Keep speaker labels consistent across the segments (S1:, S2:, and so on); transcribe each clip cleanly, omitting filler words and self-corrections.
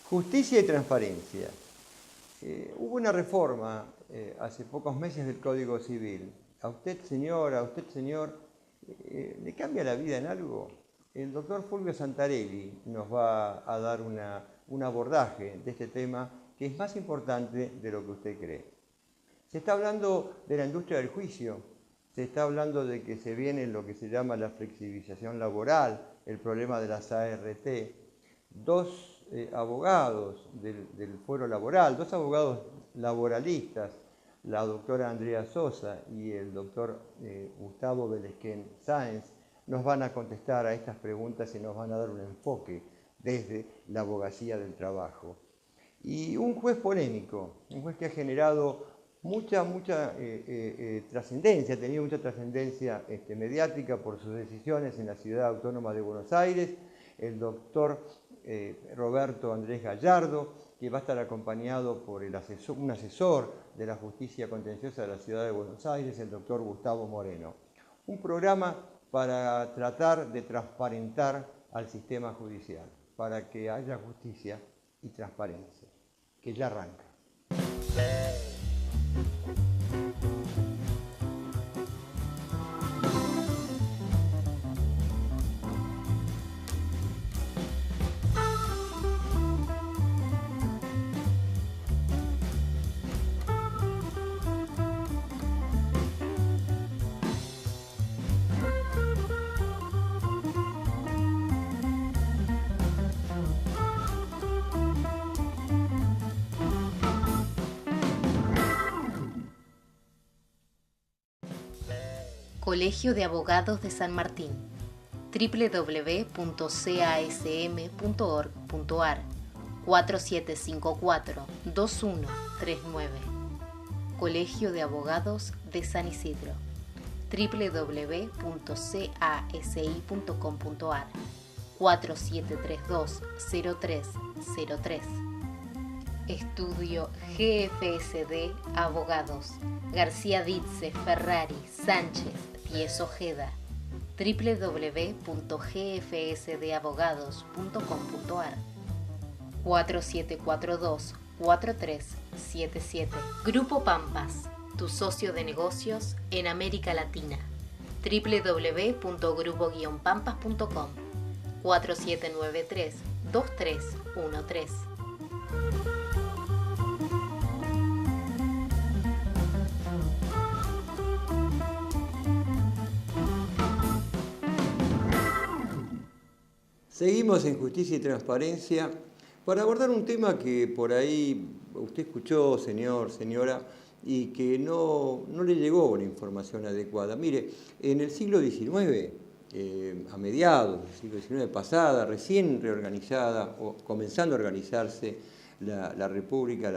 S1: Justicia y transparencia. Hubo una reforma hace pocos meses del Código Civil. A usted, señora, a usted, señor, ¿le cambia la vida en algo? El doctor Fulvio Santarelli nos va a dar un abordaje de este tema que es más importante de lo que usted cree. Se está hablando de la industria del juicio, se está hablando de que se viene lo que se llama la flexibilización laboral, el problema de las ART. Dos abogados del fuero laboral, dos abogados laboralistas, la doctora Andrea Sosa y el doctor Gustavo Belesquén Sáenz, nos van a contestar a estas preguntas y nos van a dar un enfoque desde la abogacía del trabajo. Y un juez polémico, un juez que ha generado mucha trascendencia, ha tenido mucha trascendencia mediática por sus decisiones en la Ciudad Autónoma de Buenos Aires, el doctor Roberto Andrés Gallardo, que va a estar acompañado por un asesor de la Justicia Contenciosa de la Ciudad de Buenos Aires, el doctor Gustavo Moreno. Un programa para tratar de transparentar al sistema judicial, para que haya justicia y transparencia, que ya arranca.
S2: Colegio de Abogados de San Martín, www.casm.org.ar 4754-2139. Colegio de Abogados de San Isidro, www.casi.com.ar 4732-0303. Estudio GFSD Abogados, García Ditze, Ferrari, Sánchez, Diez Ojeda, www.gfsdabogados.com.ar 4742-4377. Grupo Pampas, tu socio de negocios en América Latina, www.grupo-pampas.com 4793-2313.
S1: Seguimos en Justicia y Transparencia para abordar un tema que por ahí usted escuchó, señor, señora, y que no le llegó la información adecuada. Mire, en el siglo XIX, a mediados del siglo XIX pasada, recién reorganizada o comenzando a organizarse la República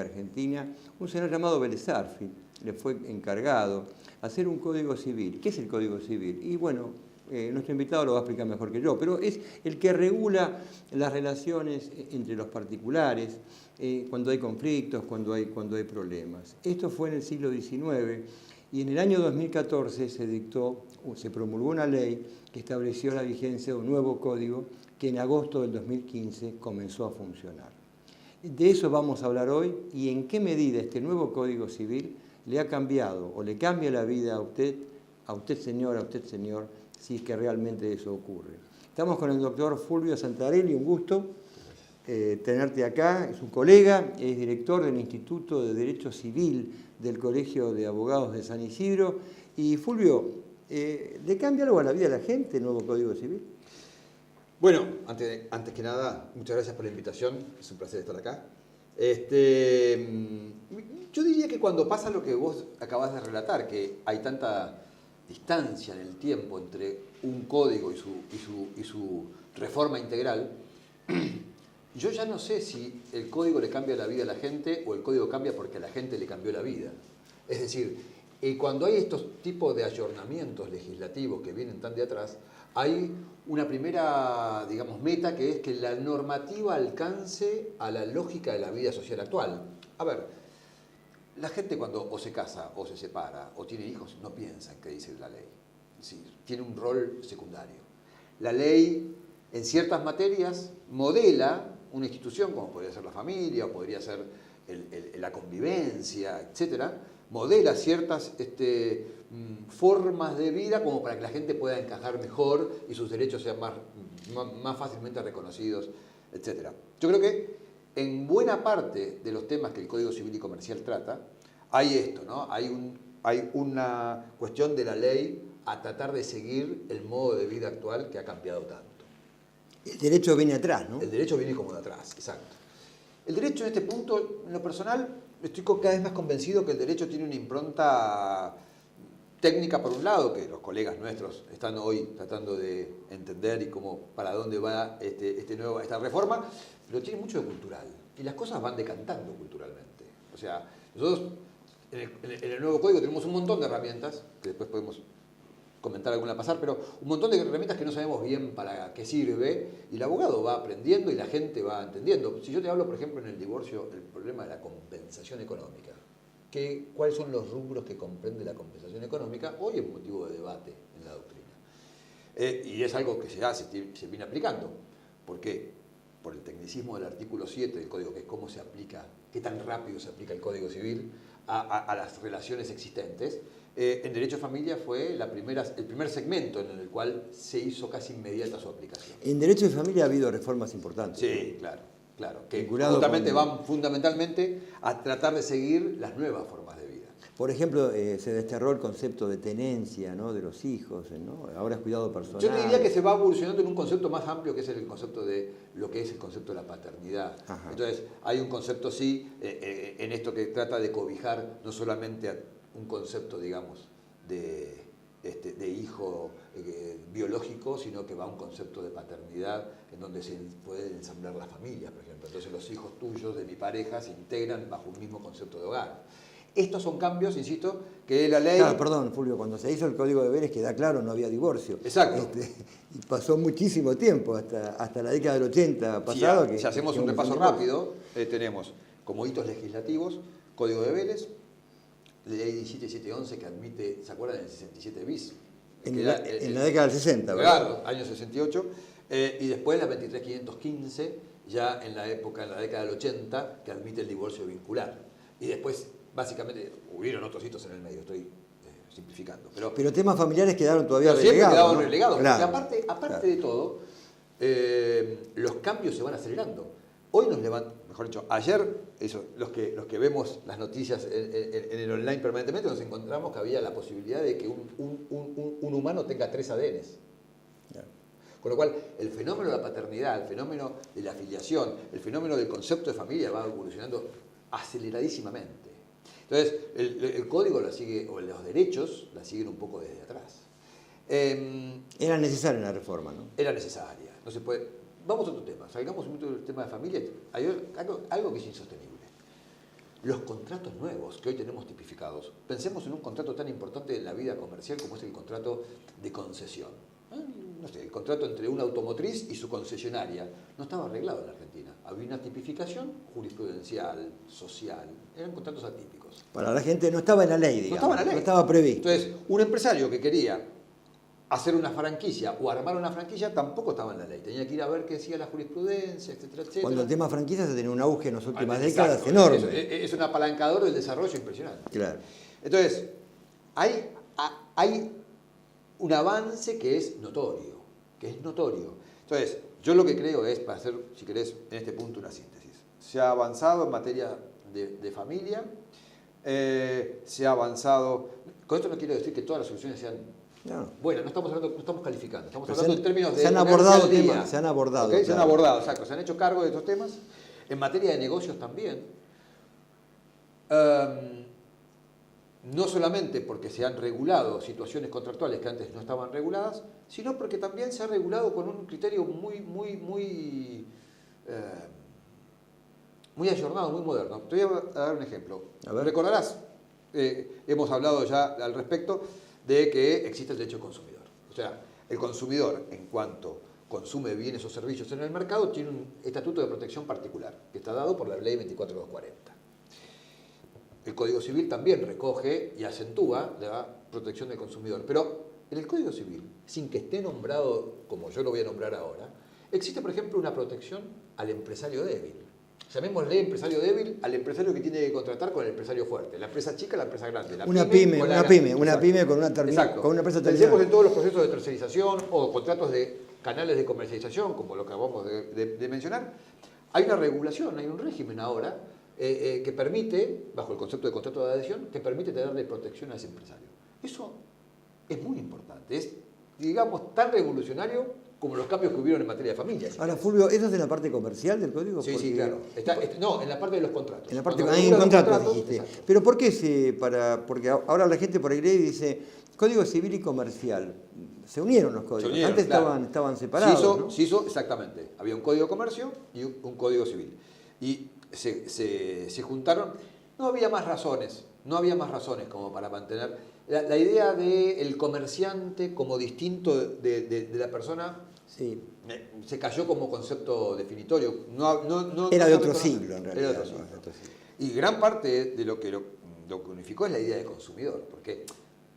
S1: Argentina, un señor llamado Vélez Arfield le fue encargado hacer un código civil. ¿Qué es el código civil? Y bueno, nuestro invitado lo va a explicar mejor que yo, pero es el que regula las relaciones entre los particulares, cuando hay conflictos, cuando hay problemas. Esto fue en el siglo XIX y en el año 2014 se promulgó una ley que estableció la vigencia de un nuevo código que en agosto del 2015 comenzó a funcionar. De eso vamos a hablar hoy y en qué medida este nuevo Código Civil le ha cambiado o le cambia la vida a usted señora, a usted señor, si es que realmente eso ocurre. Estamos con el doctor Fulvio Santarelli, un gusto tenerte acá, es un colega, es director del Instituto de Derecho Civil del Colegio de Abogados de San Isidro. Y Fulvio, ¿le cambia algo a la vida de la gente el nuevo Código Civil?
S3: Bueno, antes que nada, muchas gracias por la invitación, es un placer estar acá. Yo diría que cuando pasa lo que vos acabas de relatar, que hay tanta distancia en el tiempo entre un código y su reforma integral, yo ya no sé si el código le cambia la vida a la gente o el código cambia porque a la gente le cambió la vida. Es decir, cuando hay estos tipos de ayornamientos legislativos que vienen tan de atrás, hay una primera, digamos, meta que es que la normativa alcance a la lógica de la vida social actual. A ver, la gente cuando o se casa o se separa o tiene hijos no piensa en qué dice la ley. Es decir, tiene un rol secundario. La ley en ciertas materias modela una institución, como podría ser la familia, o podría ser la convivencia, etcétera, modela ciertas formas de vida como para que la gente pueda encajar mejor y sus derechos sean más fácilmente reconocidos, etcétera. Yo creo que en buena parte de los temas que el Código Civil y Comercial trata, hay esto, ¿no? Hay una cuestión de la ley a tratar de seguir el modo de vida actual que ha cambiado tanto.
S1: El derecho viene atrás, ¿no?
S3: El derecho viene como de atrás, exacto. El derecho en este punto, en lo personal, estoy cada vez más convencido que el derecho tiene una impronta técnica por un lado, que los colegas nuestros están hoy tratando de entender y para dónde va esta reforma, pero tiene mucho de cultural. Y las cosas van decantando culturalmente. O sea, nosotros en el nuevo código tenemos un montón de herramientas, que después podemos comentar alguna pasar, pero un montón de herramientas que no sabemos bien para qué sirve, y el abogado va aprendiendo y la gente va entendiendo. Si yo te hablo, por ejemplo, en el divorcio, el problema de la compensación económica, ¿cuáles son los rubros que comprende la compensación económica? Hoy es motivo de debate en la doctrina. Y es algo que se viene aplicando. ¿Por qué? Por el tecnicismo del artículo 7 del Código, que es cómo se aplica, qué tan rápido se aplica el Código Civil a las relaciones existentes. En Derecho de Familia fue el primer segmento en el cual se hizo casi inmediata su aplicación.
S1: En Derecho de Familia ha habido reformas importantes.
S3: Sí, claro, que justamente van fundamentalmente a tratar de seguir las nuevas formas de vida.
S1: Por ejemplo, se desterró el concepto de tenencia, ¿no?, de los hijos, ¿no? Ahora es cuidado personal.
S3: Yo te diría que se va evolucionando en un concepto más amplio, que es el concepto de lo que es el concepto de la paternidad. Ajá. Entonces, hay un concepto, sí, en esto que trata de cobijar no solamente a un concepto, digamos, de hijo biológico, sino que va a un concepto de paternidad en donde se pueden ensamblar las familias, por ejemplo. Entonces los hijos tuyos de mi pareja se integran bajo un mismo concepto de hogar. Estos son cambios, insisto, que la ley...
S1: Claro, perdón, Fulvio, cuando se hizo el Código de Deberes queda claro, no había divorcio.
S3: Exacto.
S1: Y pasó muchísimo tiempo, hasta la década del 80 pasado.
S3: Si hacemos un repaso rápido, tenemos como hitos legislativos, Código de Deberes, ley 17711 que admite, ¿se acuerdan del 67 bis?
S1: En la década del 60, ¿verdad?
S3: Claro, año 68. Y después la 23515, ya en la década del 80, que admite el divorcio vincular. Y después, básicamente, hubieron otros hitos en el medio, estoy simplificando.
S1: Pero temas familiares quedaron todavía relegados.
S3: Siempre quedaban relegados.
S1: Claro,
S3: porque aparte de todo, los cambios se van acelerando. Hoy nos levantamos, mejor dicho, ayer, los que vemos las noticias en el online permanentemente, nos encontramos que había la posibilidad de que un humano tenga 3 ADNs. Yeah. Con lo cual, el fenómeno de la paternidad, el fenómeno de la afiliación, el fenómeno del concepto de familia va evolucionando aceleradísimamente. Entonces, el código la sigue, o los derechos la siguen un poco desde atrás.
S1: Era necesaria la reforma, ¿no?
S3: Era necesaria. No se puede... Vamos a otro tema. Salgamos un momento del tema de familia. Hay algo que es insostenible. Los contratos nuevos que hoy tenemos tipificados. Pensemos en un contrato tan importante en la vida comercial como es el contrato de concesión. No sé, el contrato entre una automotriz y su concesionaria no estaba arreglado en la Argentina. Había una tipificación jurisprudencial, social. Eran contratos atípicos.
S1: Para la gente no estaba en la ley, digamos.
S3: No estaba en la ley.
S1: No estaba previsto.
S3: Entonces, un empresario que quería hacer una franquicia o armar una franquicia tampoco estaba en la ley. Tenía que ir a ver qué decía la jurisprudencia, etcétera, etcétera.
S1: Cuando el tema franquicia se tenía un auge en las últimas décadas enorme.
S3: Es un apalancador del desarrollo impresionante.
S1: Claro.
S3: Entonces, hay un avance que es notorio. Entonces, yo lo que creo es, para hacer, si querés, en este punto una síntesis. Se ha avanzado en materia de familia, se ha avanzado... Con esto no quiero decir que todas las soluciones sean...
S1: No.
S3: Bueno, no estamos calificando, estamos hablando en términos de...
S1: Se han abordado temas, se han abordado.
S3: ¿Okay?
S1: Claro.
S3: Se han abordado, exacto, se han hecho cargo de estos temas. En materia de negocios también. No solamente porque se han regulado situaciones contractuales que antes no estaban reguladas, sino porque también se ha regulado con un criterio muy ayornado, muy moderno. Te voy a dar un ejemplo. Recordarás, hemos hablado ya al respecto, de que existe el derecho del consumidor. O sea, el consumidor, en cuanto consume bienes o servicios en el mercado, tiene un estatuto de protección particular, que está dado por la Ley 24240. El Código Civil también recoge y acentúa la protección del consumidor. Pero en el Código Civil, sin que esté nombrado como yo lo voy a nombrar ahora, existe, por ejemplo, una protección al empresario débil. Llamémosle empresario débil al empresario que tiene que contratar con el empresario fuerte. La empresa chica, la empresa grande.
S1: Una pyme con una pyme con una empresa
S3: Pensemos
S1: terminal.
S3: en todos los procesos de tercerización o contratos de canales de comercialización, como lo que acabamos de mencionar. Hay una regulación, hay un régimen ahora que permite, bajo el concepto de contrato de adhesión, que permite darle protección a ese empresario. Eso es muy importante. Es, digamos, tan revolucionario como los cambios que hubieron en materia de familias.
S1: Ahora, Fulvio, ¿eso es en la parte comercial del código?
S3: Sí,
S1: Porque...
S3: sí, claro. No, en la parte de los contratos.
S1: En la parte
S3: en
S1: contratos dijiste. Exacto. Pero ¿por qué porque ahora la gente por ahí lee y dice Código Civil y Comercial? Se unieron los códigos. Antes claro. estaban separados.
S3: Se hizo, exactamente. Había un código de comercio y un código civil. Y se juntaron. No había más razones como para mantener la idea del comerciante como distinto de la persona. Sí. Se cayó como concepto definitorio.
S1: Era de otro siglo, en realidad.
S3: Era de otro siglo. Y gran parte de lo que unificó es la idea de consumidor, porque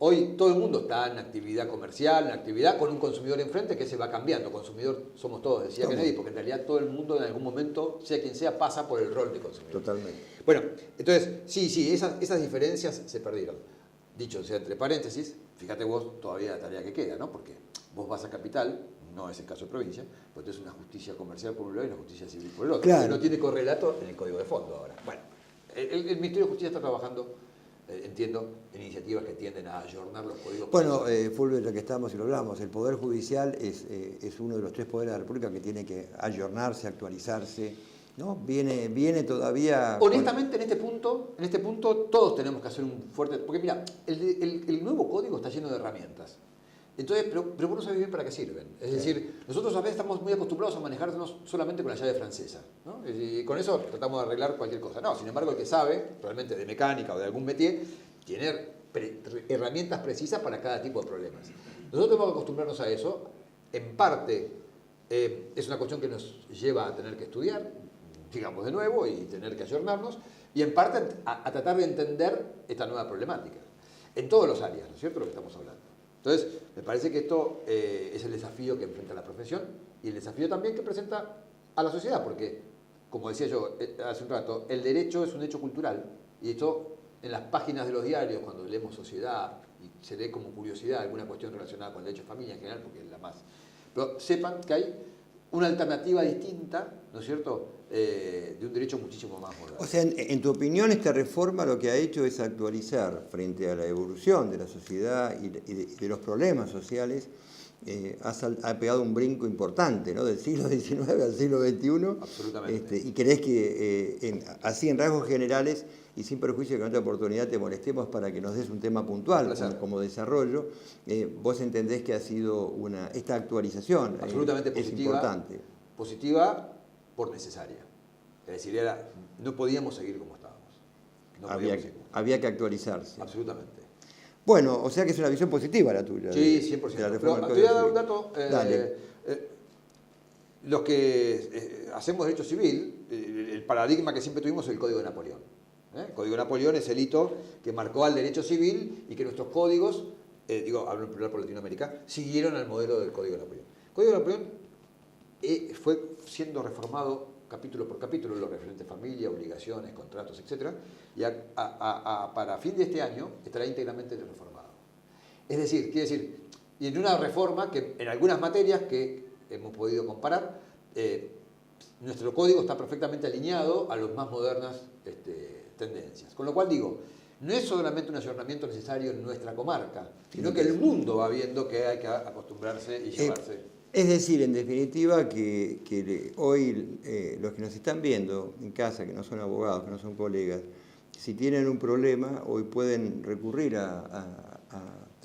S3: hoy todo el mundo está en actividad comercial, en actividad con un consumidor enfrente que se va cambiando. Consumidor somos todos, decía Kennedy, porque en realidad todo el mundo en algún momento, sea quien sea, pasa por el rol de consumidor.
S1: Totalmente.
S3: Bueno, entonces, sí, esas diferencias se perdieron. Dicho sea entre paréntesis, fíjate vos todavía la tarea que queda, ¿no? Porque vos vas a capital, no es el caso de provincia, pues tenés una justicia comercial por un lado y una justicia civil por el otro.
S1: Claro.
S3: Que no tiene correlato en el código de fondo ahora. Bueno, el Ministerio de Justicia está trabajando, entiendo, en iniciativas que tienden a ayornar los códigos.
S1: Bueno, Fulvio, ya que estamos y lo hablamos, el Poder Judicial es uno de los 3 poderes de la República que tiene que ayornarse, actualizarse, ¿no? Viene todavía...
S3: Honestamente, en este punto todos tenemos que hacer un fuerte... Porque mira, el nuevo código está lleno de herramientas. Entonces, pero vos no sabés bien para qué sirven. Es decir, nosotros a veces estamos muy acostumbrados a manejarnos solamente con la llave francesa, ¿no? Y con eso tratamos de arreglar cualquier cosa. No, sin embargo, el que sabe realmente de mecánica o de algún métier tiene herramientas precisas para cada tipo de problemas. Nosotros tenemos que acostumbrarnos a eso. En parte, es una cuestión que nos lleva a tener que estudiar, digamos de nuevo, y tener que ayornarnos, y en parte a tratar de entender esta nueva problemática. En todos los áreas, ¿no es cierto?, lo que estamos hablando. Entonces, me parece que esto es el desafío que enfrenta la profesión y el desafío también que presenta a la sociedad, porque, como decía yo hace un rato, el derecho es un hecho cultural, y esto en las páginas de los diarios, cuando leemos Sociedad, y se lee como curiosidad alguna cuestión relacionada con el derecho de familia en general, porque es la más... Pero sepan que hay una alternativa distinta, ¿no es cierto?, de un derecho muchísimo más moderno.
S1: O sea, en tu opinión, esta reforma lo que ha hecho es actualizar frente a la evolución de la sociedad y de los problemas sociales. Ha pegado un brinco importante, ¿no? Del siglo XIX al siglo XXI.
S3: Absolutamente.
S1: ¿Y crees que, así en rasgos generales, y sin perjuicio que en otra oportunidad te molestemos para que nos des un tema puntual como desarrollo, vos entendés que ha sido esta actualización
S3: absolutamente
S1: es importante?
S3: Positiva por necesaria. Es decir, no podíamos seguir como estábamos.
S1: Había que actualizarse.
S3: Absolutamente.
S1: Bueno, o sea que es una visión positiva la tuya.
S3: Sí, 100%. Pero te voy a dar un dato. Los que hacemos derecho civil, el paradigma que siempre tuvimos es el Código de Napoleón. El Código de Napoleón es el hito que marcó al derecho civil y que nuestros códigos, hablo en plural por Latinoamérica, siguieron al modelo del Código de Napoleón. El Código de Napoleón fue siendo reformado capítulo por capítulo, lo referente a familia, obligaciones, contratos, etc. Y para fin de este año estará íntegramente reformado. Es decir, quiere decir, y en una reforma que en algunas materias que hemos podido comparar, nuestro código está perfectamente alineado a las más modernas tendencias. Con lo cual digo, no es solamente un ayornamiento necesario en nuestra comarca, sino que el mundo va viendo que hay que acostumbrarse y llevarse.
S1: Es decir, en definitiva, que hoy los que nos están viendo en casa, que no son abogados, que no son colegas, si tienen un problema, hoy pueden recurrir a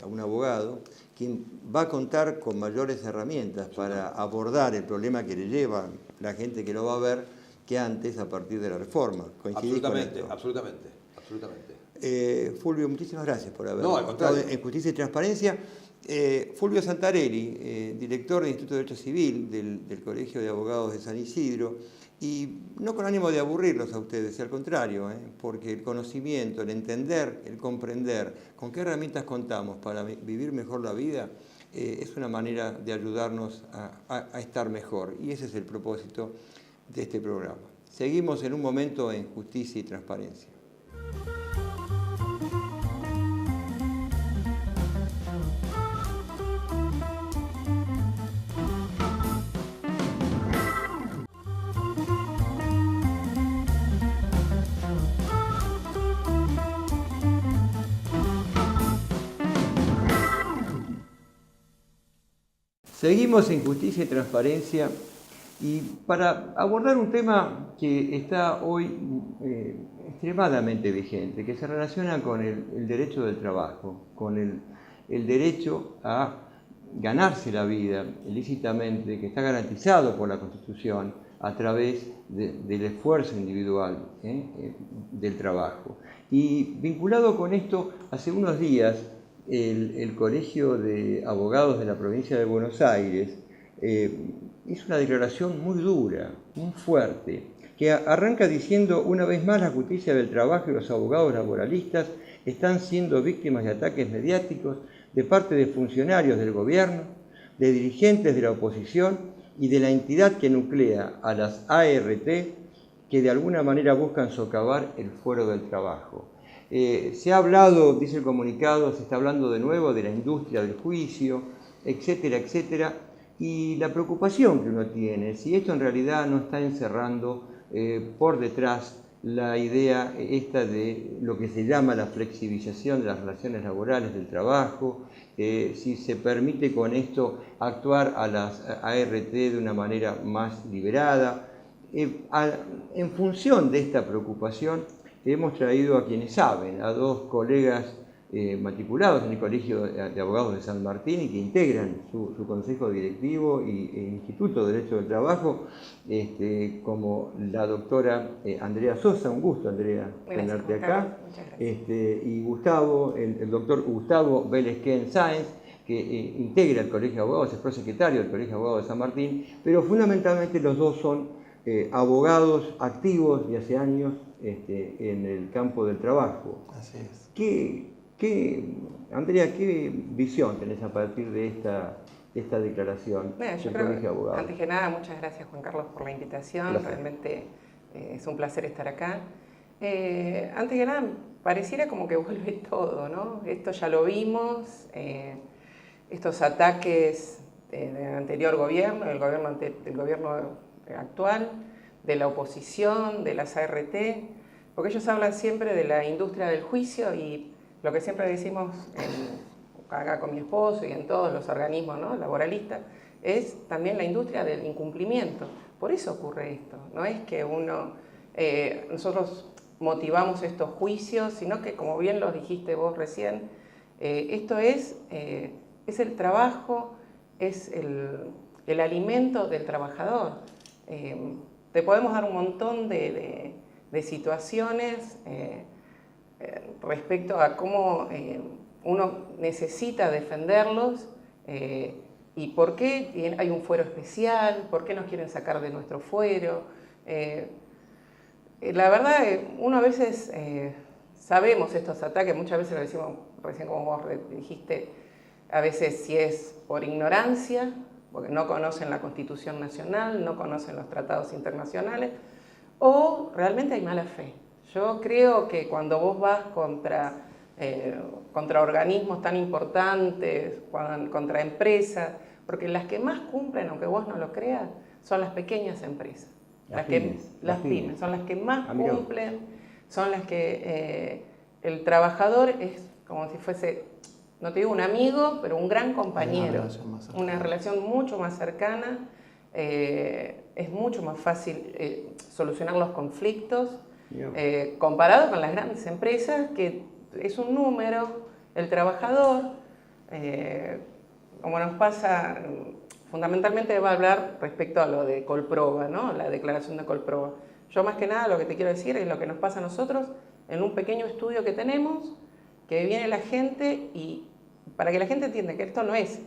S1: un abogado, quien va a contar con mayores herramientas para abordar el problema que le lleva la gente que lo va a ver, que antes, a partir de la reforma. ¿Coincidís con esto?
S3: Absolutamente.
S1: Fulvio, muchísimas gracias por haber
S3: estado
S1: en Justicia y Transparencia. Fulvio Santarelli, director del Instituto de Derecho Civil del Colegio de Abogados de San Isidro, y no con ánimo de aburrirlos a ustedes, al contrario, porque el conocimiento, el entender, el comprender con qué herramientas contamos para vivir mejor la vida, es una manera de ayudarnos a estar mejor. Y ese es el propósito de este programa. Seguimos en un momento en Justicia y Transparencia. Seguimos en Justicia y Transparencia y para abordar un tema que está hoy extremadamente vigente, que se relaciona con el derecho del trabajo, con el derecho a ganarse la vida ilícitamente, que está garantizado por la Constitución a través del esfuerzo individual del trabajo. Y vinculado con esto, hace unos días el Colegio de Abogados de la Provincia de Buenos Aires hizo una declaración muy dura, muy fuerte, que arranca diciendo: una vez más la justicia del trabajo y los abogados laboralistas están siendo víctimas de ataques mediáticos de parte de funcionarios del gobierno, de dirigentes de la oposición y de la entidad que nuclea a las ART, que de alguna manera buscan socavar el fuero del trabajo. Se ha hablado, dice el comunicado, se está hablando de nuevo de la industria del juicio, etcétera, etcétera, y la preocupación que uno tiene, si esto en realidad no está encerrando por detrás la idea esta de lo que se llama la flexibilización de las relaciones laborales del trabajo, si se permite con esto actuar a las ART de una manera más liberada. En función de esta preocupación, hemos traído a quienes saben, a dos colegas matriculados en el Colegio de Abogados de San Martín y que integran su consejo directivo e Instituto de Derecho del Trabajo, como la doctora Andrea Sosa. Un gusto, Andrea, tenerte acá. Y Gustavo, el doctor Gustavo Vélez Sáenz, que integra el Colegio de Abogados, es prosecretario del Colegio de Abogados de San Martín, pero fundamentalmente los dos son abogados activos de hace años en el campo del trabajo.
S4: Así es.
S1: Andrea, ¿qué visión tenés a partir de esta declaración del Colegio de Abogados?
S4: Antes que nada, muchas gracias, Juan Carlos, por la invitación.
S1: Placer.
S4: Realmente es un placer estar acá. Antes que nada, pareciera como que vuelve todo, ¿no? Esto ya lo vimos, estos ataques del anterior gobierno, del gobierno actual, de la oposición, de las ART, porque ellos hablan siempre de la industria del juicio y lo que siempre decimos acá con mi esposo y en todos los organismos, ¿no?, laboralistas, es también la industria del incumplimiento. Por eso ocurre esto. No es que nosotros motivamos estos juicios, sino que, como bien lo dijiste vos recién, esto es el trabajo, es el alimento del trabajador. Te podemos dar un montón de situaciones respecto a cómo uno necesita defenderlos y por qué hay un fuero especial, por qué nos quieren sacar de nuestro fuero. La verdad, uno a veces sabemos estos ataques, muchas veces lo decimos recién como vos dijiste, a veces si es por ignorancia, porque no conocen la Constitución Nacional, no conocen los tratados internacionales, o realmente hay mala fe. Yo creo que cuando vos vas contra organismos tan importantes, contra empresas, porque las que más cumplen, aunque vos no lo creas, son las pequeñas empresas. Las pymes son las que más cumplen, son las que el trabajador es como si fuese, no te digo un amigo, pero un gran compañero, una relación mucho más cercana, es mucho más fácil solucionar los conflictos, comparado con las grandes empresas, que es un número, el trabajador, como nos pasa, fundamentalmente va a hablar respecto a lo de Colproba, ¿no?, la declaración de Colproba. Yo más que nada lo que te quiero decir es lo que nos pasa a nosotros en un pequeño estudio que tenemos, que viene la gente y para que la gente entienda que esto no es,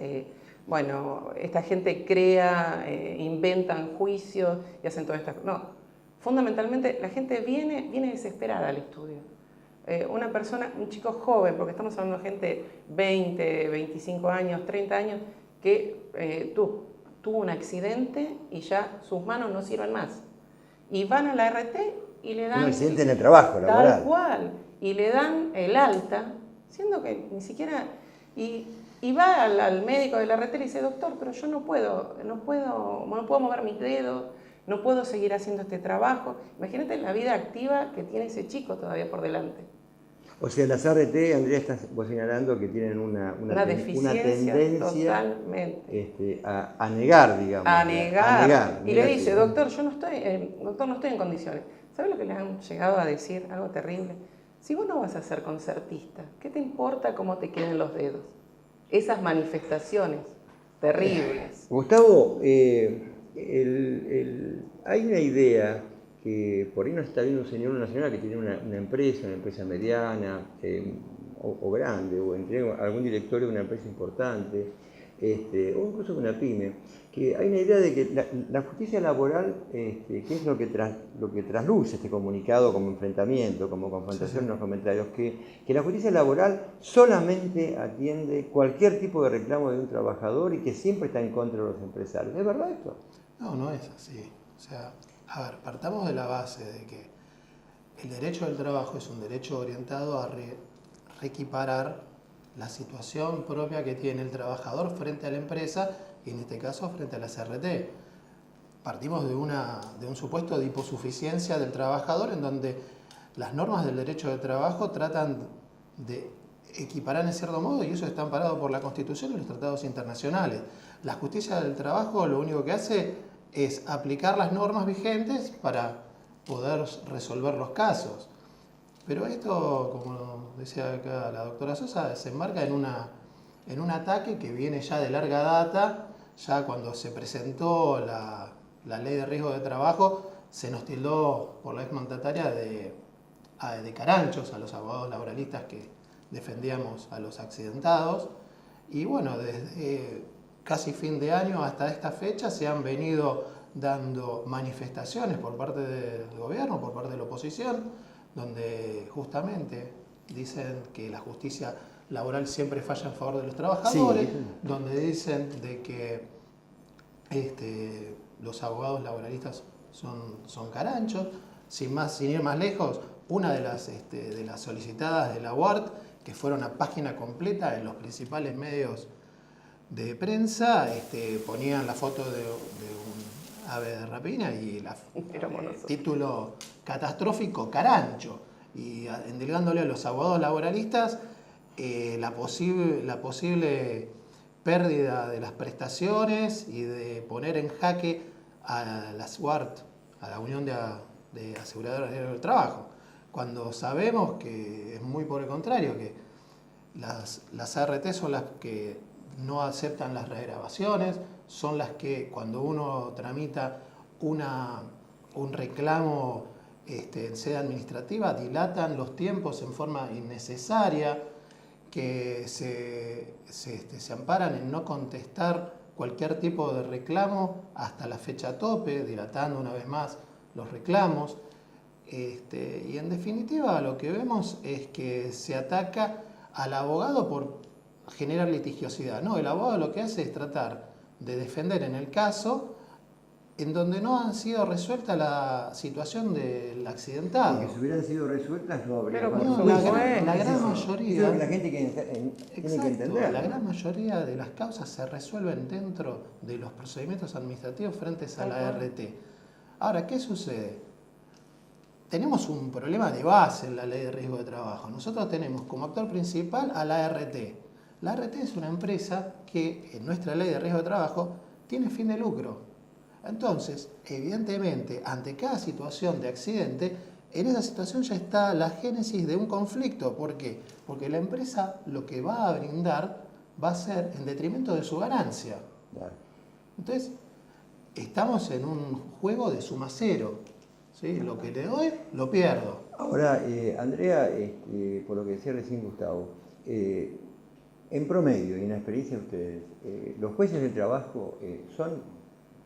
S4: bueno, esta gente crea, inventan juicios y hacen todas estas cosas. No, fundamentalmente la gente viene desesperada al estudio. una persona, un chico joven, porque estamos hablando de gente 20, 25 años, 30 años, que tuvo un accidente y ya sus manos no sirven más. Y van a la RT y le dan...
S1: Un accidente en el trabajo, laboral.
S4: Tal cual. Y le dan el alta, siendo que ni siquiera... Y va al médico de la RT y le dice, doctor, pero yo no puedo mover mis dedos, no puedo seguir haciendo este trabajo. Imagínate la vida activa que tiene ese chico todavía por delante.
S1: O sea, las ART, Andrea, estás vos señalando que tienen una tendencia
S4: totalmente.
S1: A negar, digamos.
S4: A negar. Y le dice,
S1: negativo.
S4: doctor, no estoy en condiciones. ¿Sabes lo que le han llegado a decir? Algo terrible. Si vos no vas a ser concertista, ¿qué te importa cómo te queden los dedos? Esas manifestaciones terribles.
S1: Gustavo, hay una idea que por ahí nos está viendo un señor nacional que tiene una empresa mediana o grande, o entre algún directorio de una empresa importante, o incluso una pyme, que hay una idea de que la justicia laboral, que es lo que trasluce este comunicado como enfrentamiento, como confrontación en los comentarios, que la justicia laboral solamente atiende cualquier tipo de reclamo de un trabajador y que siempre está en contra de los empresarios. ¿Es verdad esto?
S5: No, no es así. O sea, a ver, partamos de la base de que el derecho del trabajo es un derecho orientado a reequiparar la situación propia que tiene el trabajador frente a la empresa y en este caso frente a la CRT. Partimos de un supuesto de hiposuficiencia del trabajador en donde las normas del derecho del trabajo tratan de equiparar en cierto modo y eso está amparado por la Constitución y los tratados internacionales. La justicia del trabajo lo único que hace es aplicar las normas vigentes para poder resolver los casos. Pero esto, como decía acá la doctora Sosa, se enmarca en un ataque que viene ya de larga data. Ya cuando se presentó la ley de riesgo de trabajo, se nos tildó por la exmandataria de caranchos a los abogados laboralistas que defendíamos a los accidentados. Y bueno, desde casi fin de año hasta esta fecha se han venido dando manifestaciones por parte del gobierno, por parte de la oposición, donde justamente dicen que la justicia laboral siempre falla en favor de los trabajadores, donde dicen de que los abogados laboralistas son caranchos. Sin ir más lejos, una de las solicitadas de la UART, que fueron a página completa en los principales medios de prensa, ponían la foto de un ave de rapina y el título catastrófico carancho, y endilgándole a los abogados laboralistas la posible pérdida de las prestaciones y de poner en jaque a la SUART, a la Unión de Aseguradoras del Trabajo, cuando sabemos que es muy por el contrario, que las ART son las que no aceptan las regrabaciones, son las que cuando uno tramita un reclamo en sede administrativa dilatan los tiempos en forma innecesaria, que se amparan en no contestar cualquier tipo de reclamo hasta la fecha tope, dilatando una vez más los reclamos. Y en definitiva lo que vemos es que se ataca al abogado por generar litigiosidad. No, el abogado lo que hace es tratar de defender en el caso en donde no han sido resuelta la situación del accidentado.
S1: Y que si hubieran sido resueltas no habría...
S4: Pero
S5: la gran mayoría...
S1: Eso es lo que la gente tiene que entender.
S5: La gran mayoría de las causas se resuelven dentro de los procedimientos administrativos frente a la ART. Ahora, ¿qué sucede? Tenemos un problema de base en la ley de riesgo de trabajo. Nosotros tenemos como actor principal a la ART. La ART es una empresa que en nuestra ley de riesgo de trabajo tiene fin de lucro. Entonces, evidentemente, ante cada situación de accidente, en esa situación ya está la génesis de un conflicto. ¿Por qué? Porque la empresa lo que va a brindar va a ser en detrimento de su ganancia. Entonces, estamos en un juego de suma cero. ¿Sí? Lo que le doy, lo pierdo.
S1: Ahora, Andrea, por lo que decía recién Gustavo, en promedio y en la experiencia de ustedes, los jueces del trabajo son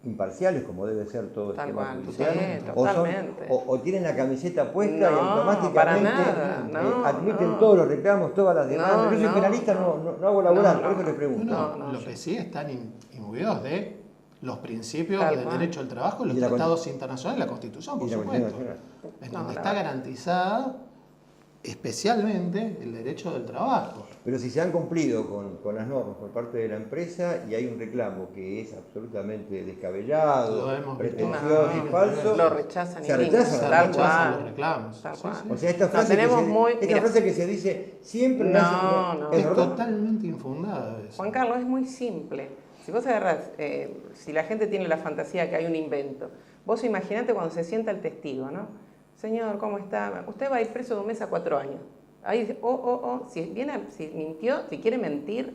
S1: imparciales, como debe ser todo
S4: Tal
S1: esquema
S4: cual,
S1: judicial,
S4: sí,
S1: o,
S4: totalmente.
S1: o tienen la camiseta puesta y
S4: No,
S1: automáticamente
S4: para nada, no,
S1: admiten
S4: no.
S1: todos los reclamos, todas las demandas.
S4: No,
S1: Yo soy
S4: no,
S1: penalista,
S4: no.
S1: no hago laboral,
S4: No,
S1: por eso
S4: no.
S1: le pregunto.
S4: No,
S5: Lo que sí están imbuidos de los principios
S4: Tal
S5: del
S4: cual.
S5: derecho al trabajo, los
S1: Y de la
S5: tratados internacionales, la Constitución, por
S1: Y la
S5: supuesto,
S1: Constitución Nacional.
S5: en
S4: No,
S5: donde
S4: la
S5: está
S4: verdad.
S5: garantizada especialmente el derecho del trabajo.
S1: Pero si se han cumplido con las normas por parte de la empresa y hay un reclamo que es absolutamente descabellado,
S5: Lo hemos visto.
S1: pretencioso y
S5: No,
S1: falso,
S4: Lo rechazan
S1: se
S4: y
S1: rechazan.
S5: Se
S4: Tal
S5: rechazan
S4: cual.
S5: los reclamos.
S4: Tal
S5: Sí,
S4: cual.
S5: sí.
S1: O sea, esta
S4: No,
S1: frase,
S4: tenemos mira,
S1: frase que se dice siempre
S4: No, no.
S1: es
S5: Es
S1: verdad.
S5: totalmente infundada eso.
S4: Juan Carlos, es muy simple. Si vos agarrás, si la gente tiene la fantasía que hay un invento, vos imaginate cuando se sienta el testigo, ¿no? Señor, ¿cómo está? Usted va a ir preso de 1 mes a 4 años. Ahí dice, si mintió, si quiere mentir,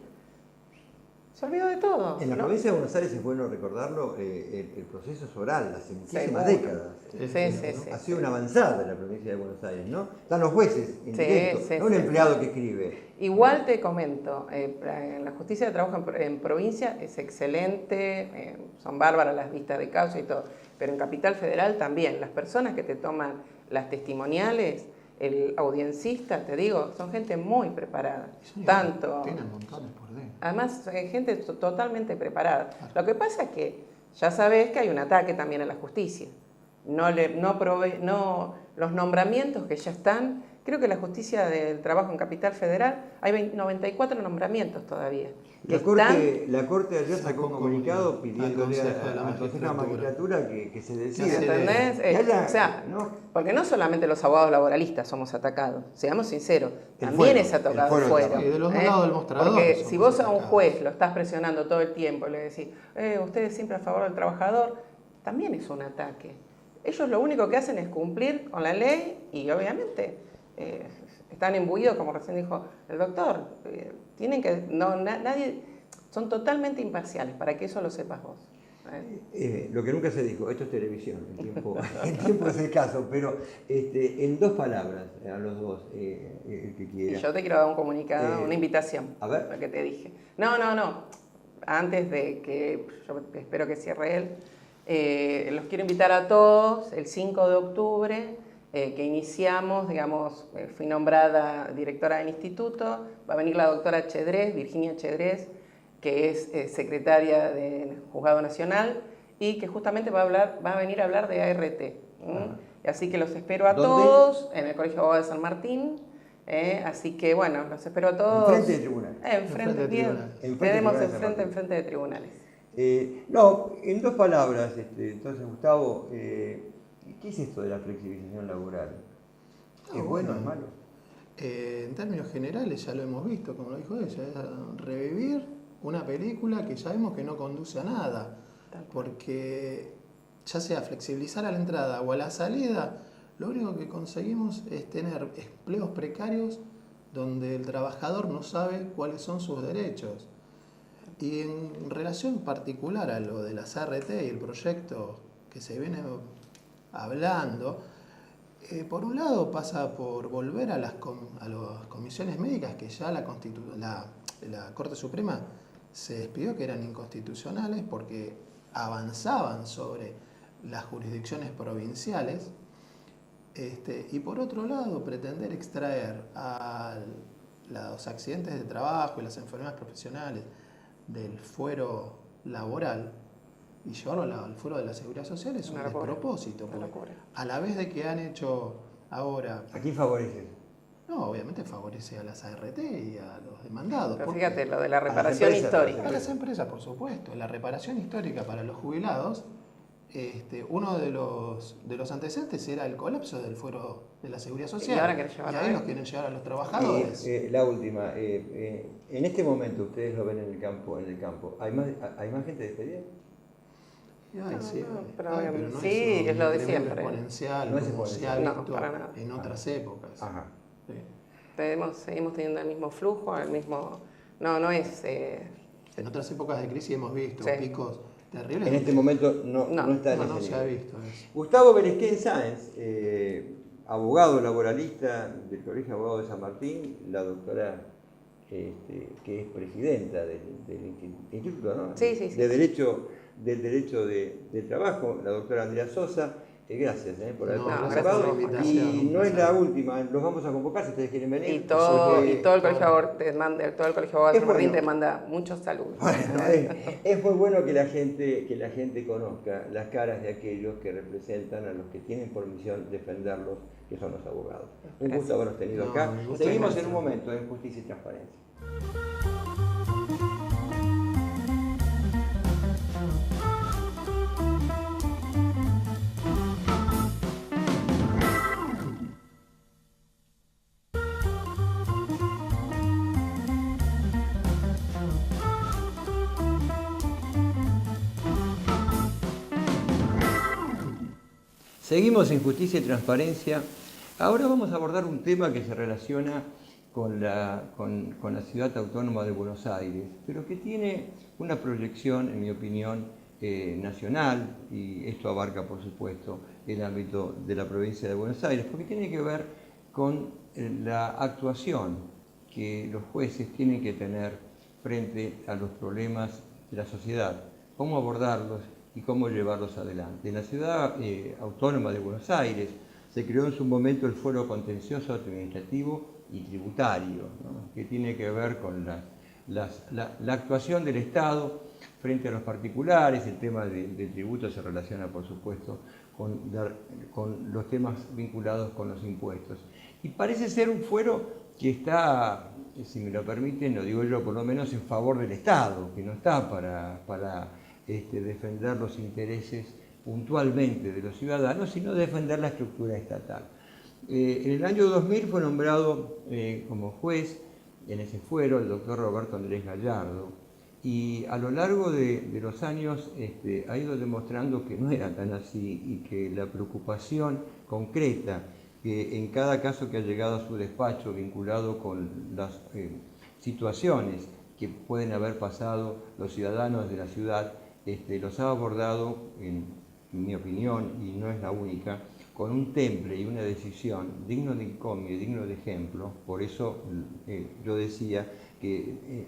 S4: se olvidó de todo.
S1: En la
S4: ¿no?
S1: provincia de Buenos Aires es bueno recordarlo, el proceso es oral hace muchísimas
S4: Seguro.
S1: décadas.
S4: Sí.
S1: Ha sido una avanzada en la provincia de Buenos Aires, ¿no? Están los jueces en directo,
S4: sí,
S1: no un
S4: sí.
S1: empleado que escribe.
S4: Igual te comento, la justicia de trabajo en provincia es excelente, son bárbaras las vistas de causa y todo, pero en Capital Federal también, las personas que te toman las testimoniales, el audiencista, te digo, son gente muy preparada, tanto...
S5: Tienen montones por dentro.
S4: Además, gente totalmente preparada. Lo que pasa es que ya sabés que hay un ataque también a la justicia. Los nombramientos que ya están, creo que la justicia del trabajo en Capital Federal, hay 94 nombramientos todavía.
S1: La Corte ayer sacó un comunicado pidiéndole
S5: al
S1: Consejo de la Magistratura que se decida.
S4: ¿Entendés?
S1: Que haya,
S4: O sea,
S1: ¿no?
S4: porque no solamente los abogados laboralistas somos atacados, seamos sinceros,
S1: El
S4: también
S1: fuero,
S4: es atacado
S1: el fuero
S4: fuero.
S1: también.
S5: Y de los dos lados del mostrador
S4: Porque
S5: somos
S4: si vos a un
S5: atacados.
S4: juez lo estás presionando todo el tiempo y le decís, usted es siempre a favor del trabajador, también es un ataque. Ellos lo único que hacen es cumplir con la ley y obviamente están imbuidos, como recién dijo el doctor. Tienen que, nadie, son totalmente imparciales, para que eso lo sepas vos.
S1: Lo que nunca se dijo, esto es televisión, el tiempo es escaso, pero en 2 palabras, a los dos, el que
S4: Y
S1: quiera.
S4: yo te quiero dar un comunicado, una invitación,
S1: a ver.
S4: lo que te dije. No. Antes de que, yo espero que cierre él, los quiero invitar a todos el 5 de octubre, que iniciamos, digamos, fui nombrada directora del instituto, va a venir la doctora Chedrés, Virginia Chedrés, que es secretaria del Juzgado Nacional y que justamente va a venir a hablar de ART. Así que los espero a
S1: ¿Dónde?
S4: todos en el Colegio de Abogados de San Martín. Así que bueno, los espero a todos.
S1: Enfrente de tribunal.
S4: Enfrente
S5: de
S4: bien.
S5: tribunales.
S1: Enfrente
S4: Tenemos
S1: de tribunales.
S4: enfrente de tribunales.
S1: No, en 2 palabras, entonces Gustavo, ¿qué es esto de la flexibilización laboral? ¿Es bueno, es malo?
S5: En términos generales ya lo hemos visto, como lo dijo ella, es revivir una película que ya vemos que no conduce a nada, porque ya sea flexibilizar a la entrada o a la salida, lo único que conseguimos es tener empleos precarios donde el trabajador no sabe cuáles son sus derechos. Y en relación particular a lo de las ART y el proyecto que se viene hablando, por un lado pasa por volver a las comisiones médicas que ya la Corte Suprema se despidió que eran inconstitucionales porque avanzaban sobre las jurisdicciones provinciales, y por otro lado pretender extraer a los accidentes de trabajo y las enfermedades profesionales del fuero laboral y llevarlo al fuero de la seguridad social es un despropósito, porque a la vez de que han hecho ahora...
S1: ¿A quién favorece?
S5: No, obviamente favorece a las ART y a los demandados.
S4: Pero fíjate, lo de la
S1: las
S4: reparación
S1: empresas,
S4: histórica.
S5: A las empresas, por supuesto. La reparación histórica para los jubilados, uno de los antecedentes era el colapso del fuero de la seguridad social.
S4: Y ahora quieren llevarlo
S5: ahí
S4: ahí.
S5: los quieren llevar a los trabajadores.
S1: La última, en este momento ustedes lo ven en el campo, ¿hay más gente despedida?
S5: Ay, sí,
S4: pero
S5: no
S4: sí, es lo de
S5: un incremento
S4: siempre.
S5: exponencial,
S1: No es
S5: como se ha
S1: exponencial.
S5: visto
S4: No, para nada.
S5: en otras épocas.
S1: Ajá.
S5: Sí.
S4: Seguimos teniendo el mismo flujo, el mismo... No es...
S5: En otras épocas de crisis hemos visto
S4: Sí.
S5: picos terribles.
S1: En este momento no está en
S5: no
S1: ese
S5: se ha
S1: nivel.
S5: visto eso.
S1: Gustavo Beresquén Sáenz, abogado laboralista del Colegio de Abogados de San Martín, la doctora que es presidenta del instituto, ¿no?
S4: Sí.
S1: de Derecho del Derecho del Trabajo, la doctora Andrea Sosa. Gracias por haber
S5: gracias
S1: participado.
S5: por la invitación.
S1: Y no es la última, los vamos a convocar si ustedes quieren venir.
S4: Y todo el Colegio de Abogados
S1: Es
S4: San Martín
S1: bueno.
S4: te manda muchos saludos.
S1: Bueno, es muy bueno que la gente conozca las caras de aquellos que representan a los que tienen por misión defenderlos, que son los abogados. Un gusto haberlos tenido acá.
S5: Muchas
S1: Seguimos
S5: gracias.
S1: en un momento en Justicia y Transparencia. Seguimos en Justicia y Transparencia. Ahora vamos a abordar un tema que se relaciona con la Ciudad Autónoma de Buenos Aires, pero que tiene una proyección, en mi opinión, nacional, y esto abarca, por supuesto, el ámbito de la provincia de Buenos Aires, porque tiene que ver con la actuación que los jueces tienen que tener frente a los problemas de la sociedad, cómo abordarlos y cómo llevarlos adelante. En la Ciudad Autónoma de Buenos Aires se creó en su momento el Foro Contencioso Administrativo y Tributario, ¿no? Que tiene que ver con la actuación del Estado frente a los particulares. El tema del tributo se relaciona, por supuesto, con los temas vinculados con los impuestos. Y parece ser un fuero que está, si me lo permiten, lo digo yo, por lo menos en favor del Estado, que no está para defender los intereses puntualmente de los ciudadanos, sino defender la estructura estatal. En el año 2000 fue nombrado como juez en ese fuero el doctor Roberto Andrés Gallardo, y a lo largo de los años ha ido demostrando que no era tan así y que la preocupación concreta que en cada caso que ha llegado a su despacho vinculado con las situaciones que pueden haber pasado los ciudadanos de la ciudad, los ha abordado, en mi opinión, y no es la única, con un temple y una decisión digno de encomio y digno de ejemplo. Por eso yo decía que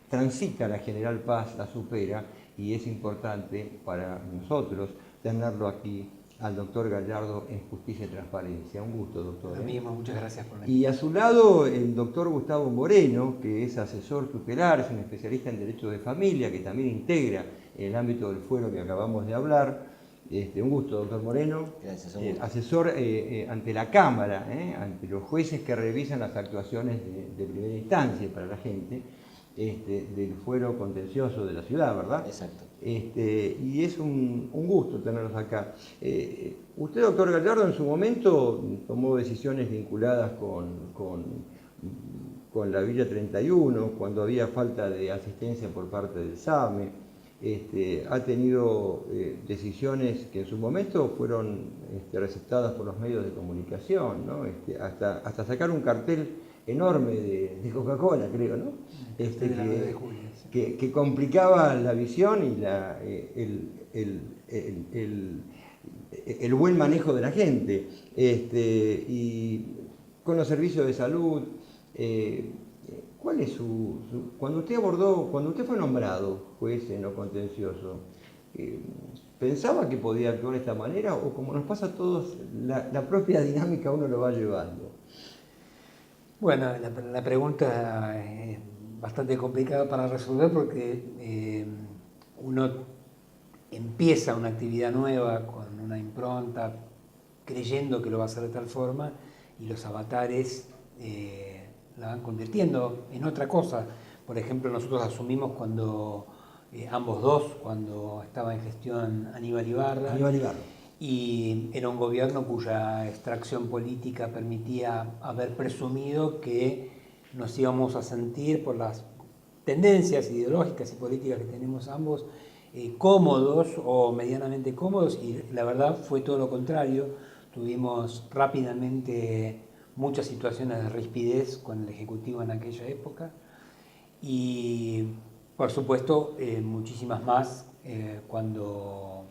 S1: transita la General Paz, la supera, y es importante para nosotros tenerlo aquí al doctor Gallardo en Justicia y Transparencia. Un gusto, doctor.
S6: Lo mismo, muchas gracias por la
S1: Y a su lado el doctor Gustavo Moreno, que es asesor tutelar, es un especialista en Derecho de Familia, que también integra en el ámbito del fuero que acabamos de hablar. Un gusto, doctor Moreno.
S6: Gracias,
S1: asesor ante la Cámara, ante los jueces que revisan las actuaciones de primera instancia para la gente, del fuero contencioso de la ciudad, ¿verdad?
S6: Exacto.
S1: Y es un gusto tenerlos acá. Usted, doctor Gallardo, en su momento tomó decisiones vinculadas con la Villa 31, cuando había falta de asistencia por parte del SAME. Ha tenido decisiones que en su momento fueron receptadas por los medios de comunicación, ¿no? Hasta sacar un cartel enorme de Coca-Cola, creo, ¿no? Que complicaba la visión y el buen manejo de la gente. Y con los servicios de salud, ¿cuál es cuando usted fue nombrado juez en lo contencioso, ¿pensaba que podía actuar de esta manera, o como nos pasa a todos, la propia dinámica uno lo va llevando?
S6: Bueno, la pregunta es bastante complicada para resolver porque uno empieza una actividad nueva con una impronta, creyendo que lo va a hacer de tal forma, y los avatares la van convirtiendo en otra cosa. Por ejemplo, nosotros asumimos cuando ambos dos, cuando estaba en gestión Aníbal Ibarra. Y era un gobierno cuya extracción política permitía haber presumido que nos íbamos a sentir, por las tendencias ideológicas y políticas que tenemos ambos, cómodos o medianamente cómodos, y la verdad fue todo lo contrario. Tuvimos rápidamente muchas situaciones de rispidez con el Ejecutivo en aquella época y, por supuesto, muchísimas más cuando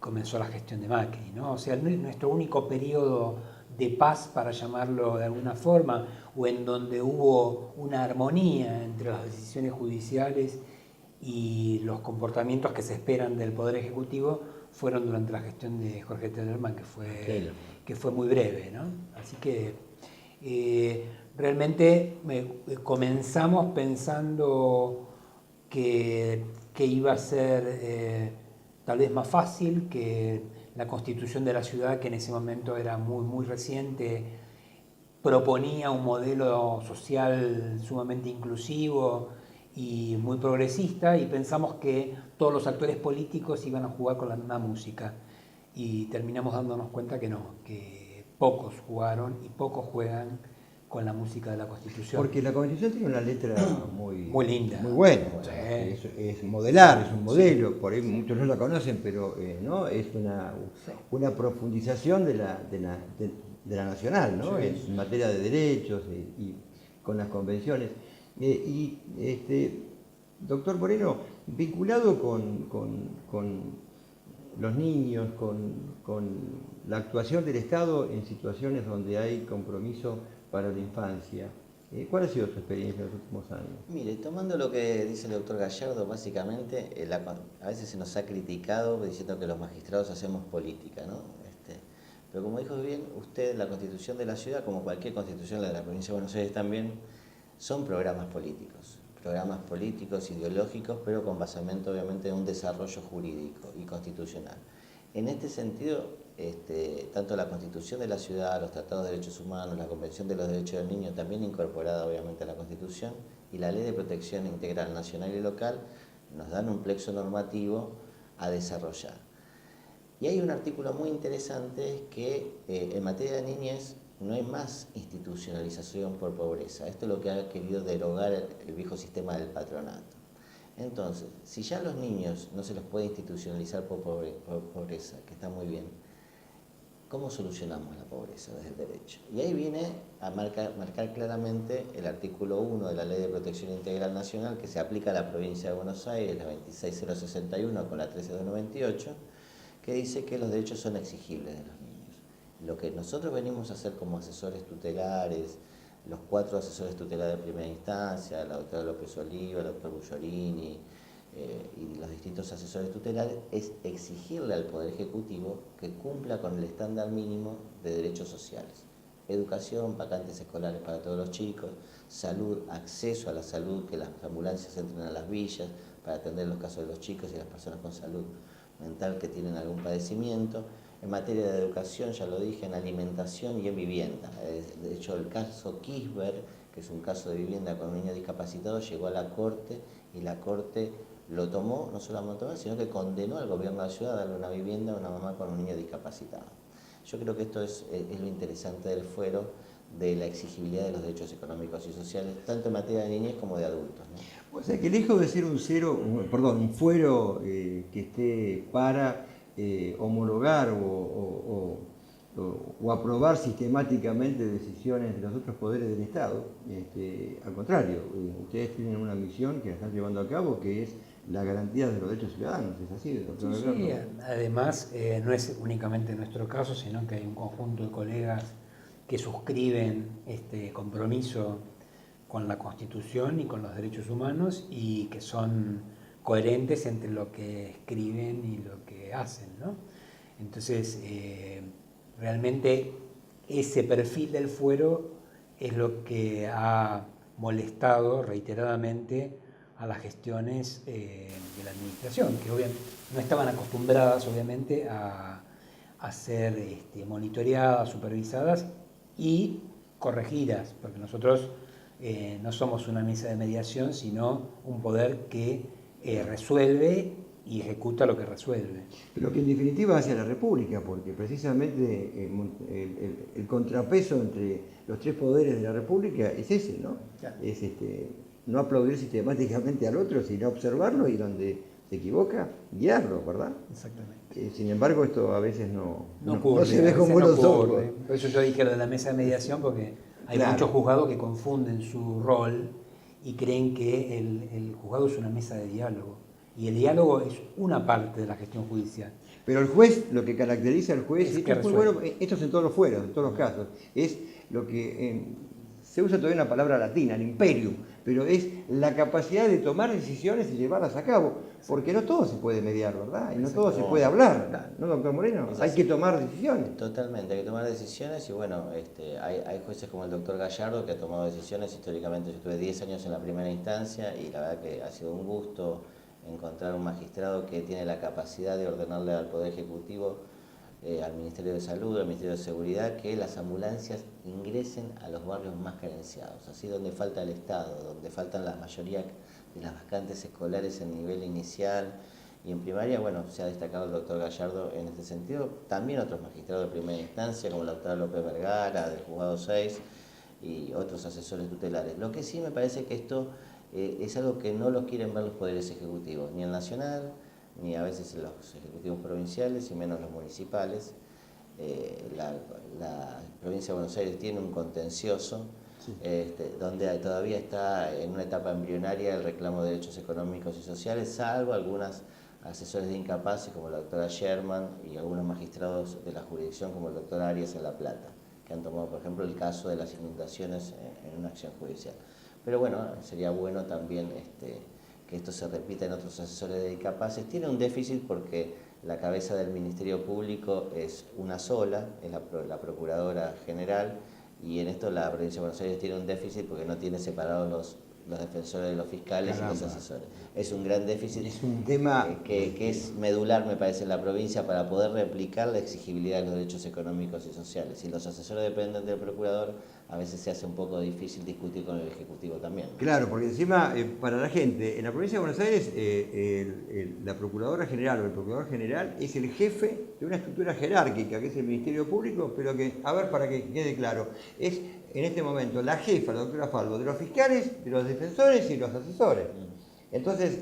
S6: comenzó la gestión de Macri, ¿no? O sea, nuestro único periodo de paz, para llamarlo de alguna forma, o en donde hubo una armonía entre las decisiones judiciales y los comportamientos que se esperan del Poder Ejecutivo fueron durante la gestión de Jorge Tellerman, que fue muy breve, ¿no? Así que realmente comenzamos pensando que iba a ser tal vez más fácil, que la constitución de la ciudad, que en ese momento era muy reciente, proponía un modelo social sumamente inclusivo y muy progresista, y pensamos que todos los actores políticos iban a jugar con la misma música, y terminamos dándonos cuenta que no, que pocos jugaron y pocos juegan con la música de la Constitución.
S1: Porque la Constitución tiene una letra muy
S6: linda,
S1: muy buena.
S6: Sí.
S1: Es modelar, es un modelo, sí. Por ahí muchos no la conocen, pero ¿no? Es una profundización de la nacional, ¿no? Sí. En materia de derechos y con las convenciones. Doctor Moreno, vinculado con los niños, con la actuación del Estado en situaciones donde hay compromiso para la infancia, ¿cuál ha sido su experiencia en los últimos años?
S7: Mire, tomando lo que dice el doctor Gallardo, básicamente, a veces se nos ha criticado diciendo que los magistrados hacemos política, ¿no? Pero como dijo bien usted, la Constitución de la ciudad, como cualquier constitución de la provincia de Buenos Aires también, son programas políticos ideológicos, pero con basamento obviamente en un desarrollo jurídico y constitucional. En este sentido, tanto la Constitución de la ciudad, los tratados de derechos humanos, la Convención de los Derechos del Niño, también incorporada obviamente a la Constitución, y la Ley de Protección Integral Nacional y Local, nos dan un plexo normativo a desarrollar. Y hay un artículo muy interesante que en materia de niñez no hay más institucionalización por pobreza. Esto es lo que ha querido derogar el viejo sistema del patronato. Entonces, si ya a los niños no se los puede institucionalizar por pobreza, que está muy bien, ¿cómo solucionamos la pobreza desde el derecho? Y ahí viene a marcar claramente el artículo 1 de la Ley de Protección Integral Nacional, que se aplica a la provincia de Buenos Aires, la 26061 con la 13298, que dice que los derechos son exigibles de los niños. Lo que nosotros venimos a hacer como asesores tutelares, los 4 asesores tutelares de primera instancia, la doctora López Oliva, el doctor Bugliorini y los distintos asesores tutelares, es exigirle al Poder Ejecutivo que cumpla con el estándar mínimo de derechos sociales. Educación, vacantes escolares para todos los chicos, salud, acceso a la salud, que las ambulancias entren a las villas para atender los casos de los chicos y las personas con salud mental que tienen algún padecimiento. En materia de educación, ya lo dije, en alimentación y en vivienda. De hecho, el caso Kirchberg, que es un caso de vivienda con un niño discapacitado, llegó a la Corte y la Corte lo tomó, no solo lo tomó, sino que condenó al gobierno de la ciudad a darle una vivienda a una mamá con un niño discapacitado. Yo creo que esto es lo interesante del fuero, de la exigibilidad de los derechos económicos y sociales, tanto en materia de niñez como de adultos, ¿no?
S1: O sea, que lejos de ser un fuero que esté para homologar o aprobar sistemáticamente decisiones de los otros poderes del Estado, al contrario, ustedes tienen una misión que la están llevando a cabo, que es la garantía de los derechos ciudadanos, ¿es así, doctor?
S6: Sí, además no es únicamente nuestro caso, sino que hay un conjunto de colegas que suscriben este compromiso con la Constitución y con los derechos humanos y que son coherentes entre lo que escriben y lo que hacen, ¿no? Entonces, realmente ese perfil del fuero es lo que ha molestado reiteradamente a las gestiones de la administración, que obviamente no estaban acostumbradas obviamente a ser monitoreadas, supervisadas y corregidas, porque nosotros no somos una mesa de mediación, sino un poder que resuelve y ejecuta lo que resuelve.
S1: Pero que en definitiva hacia la República, porque precisamente el contrapeso entre los 3 poderes de la República es ese, ¿no? Claro. Es no aplaudir sistemáticamente al otro, sino observarlo y donde se equivoca, guiarlo, ¿verdad?
S6: Exactamente.
S1: Sin embargo, esto a veces no
S6: ocurre,
S1: se ve con buenos ojos.
S6: Por eso yo dije lo de la mesa de mediación, porque hay muchos juzgados que confunden su rol y creen que el juzgado es una mesa de diálogo. Y el diálogo es una parte de la gestión judicial.
S1: Pero el juez, lo que caracteriza al juez,
S6: es
S1: esto es muy bueno, esto es en todos los fueros, en todos los casos, es lo que se usa todavía una palabra latina, el imperium, pero es la capacidad de tomar decisiones y llevarlas a cabo, porque no todo se puede mediar, ¿verdad? Y no todo se puede hablar, ¿no, doctor Moreno? Hay que tomar decisiones.
S7: Totalmente, hay que tomar decisiones y bueno, hay jueces como el doctor Gallardo que ha tomado decisiones históricamente. Yo estuve 10 años en la primera instancia y la verdad que ha sido un gusto encontrar un magistrado que tiene la capacidad de ordenarle al Poder Ejecutivo, al Ministerio de Salud, al Ministerio de Seguridad, que las ambulancias ingresen a los barrios más carenciados, así donde falta el Estado, donde faltan la mayoría de las vacantes escolares en nivel inicial y en primaria. Bueno, se ha destacado el doctor Gallardo en este sentido, también otros magistrados de primera instancia, como la doctora López Vergara, del Juzgado 6, y otros asesores tutelares. Lo que sí me parece que esto es algo que no lo quieren ver los poderes ejecutivos, ni el nacional, ni a veces los ejecutivos provinciales y menos los municipales. La provincia de Buenos Aires tiene un contencioso donde todavía está en una etapa embrionaria el reclamo de derechos económicos y sociales, salvo algunos asesores de incapaces como la doctora Sherman y algunos magistrados de la jurisdicción como el doctor Arias en La Plata, que han tomado, por ejemplo, el caso de las inundaciones en una acción judicial. Pero bueno, sería bueno también que esto se repita en otros asesores de incapaces. Tiene un déficit porque la cabeza del Ministerio Público es una sola, es la Procuradora General, y en esto la provincia de Buenos Aires tiene un déficit porque no tiene separados los defensores de los fiscales. Caramba. Y los asesores. Es un gran déficit.
S1: Es un tema
S7: que es medular, me parece, en la provincia para poder replicar la exigibilidad de los derechos económicos y sociales. Si los asesores dependen del procurador, a veces se hace un poco difícil discutir con el Ejecutivo también.
S1: Claro, porque encima, para la gente, en la provincia de Buenos Aires, la Procuradora General o el Procurador General es el jefe de una estructura jerárquica, que es el Ministerio Público, pero que, a ver, para que quede claro, es en este momento la jefa, la doctora Falvo, de los fiscales, de los defensores y los asesores. Entonces,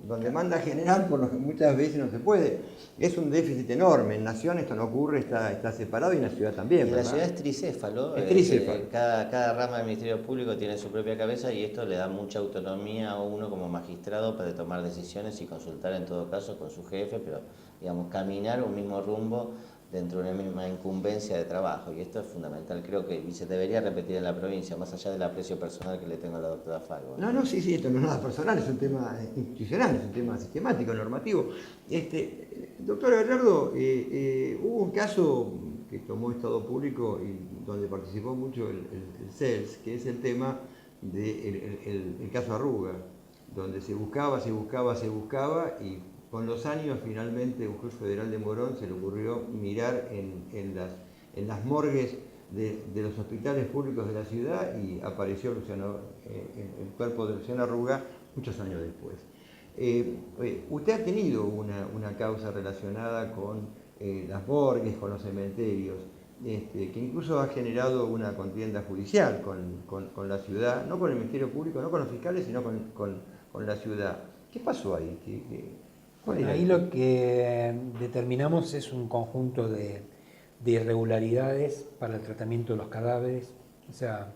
S1: donde manda general, por lo que muchas veces no se puede. Es un déficit enorme. En Nación esto no ocurre, está separado, y en la ciudad también.
S7: Y la ciudad es tricéfalo.
S1: Es tricéfalo.
S7: Cada rama del Ministerio Público tiene su propia cabeza y esto le da mucha autonomía a uno como magistrado para tomar decisiones y consultar en todo caso con su jefe, pero digamos, caminar un mismo rumbo dentro de una misma incumbencia de trabajo, y esto es fundamental, creo que y se debería repetir en la provincia, más allá del aprecio personal que le tengo a la doctora Falvo.
S1: No, sí, esto no es nada personal, es un tema institucional, es un tema sistemático, normativo. Doctor Gallardo, hubo un caso que tomó Estado Público y donde participó mucho el CELS, que es el tema del caso Arruga, donde se buscaba y con los años, finalmente, un juez federal de Morón se le ocurrió mirar en las morgues de los hospitales públicos de la ciudad y apareció el cuerpo de Luciano Arruga muchos años después. Usted ha tenido una causa relacionada con las morgues, con los cementerios, que incluso ha generado una contienda judicial con la ciudad, no con el Ministerio Público, no con los fiscales, sino con la ciudad. ¿Qué pasó ahí?
S6: Bueno, ahí lo que determinamos es un conjunto de irregularidades para el tratamiento de los cadáveres. O sea,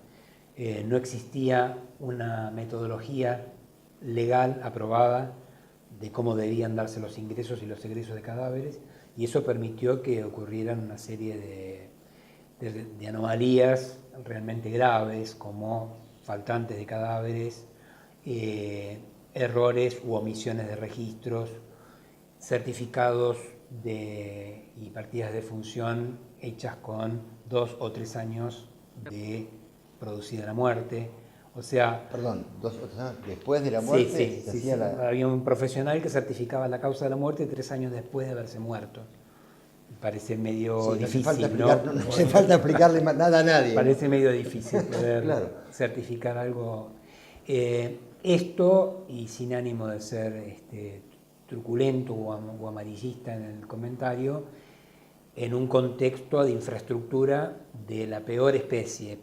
S6: no existía una metodología legal aprobada de cómo debían darse los ingresos y los egresos de cadáveres, y eso permitió que ocurrieran una serie de anomalías realmente graves, como faltantes de cadáveres, errores u omisiones de registros, certificados y partidas de función hechas con 2 o 3 años de producida la muerte. O sea...
S1: Perdón, 2 o 3 años después de la muerte.
S6: Sí. Había un profesional que certificaba la causa de la muerte 3 años después de haberse muerto. Parece medio difícil,
S1: no hace falta explicarle nada a nadie.
S6: Parece medio difícil poder certificar algo. Esto, y sin ánimo de ser truculento o amarillista en el comentario, en un contexto de infraestructura de la peor especie.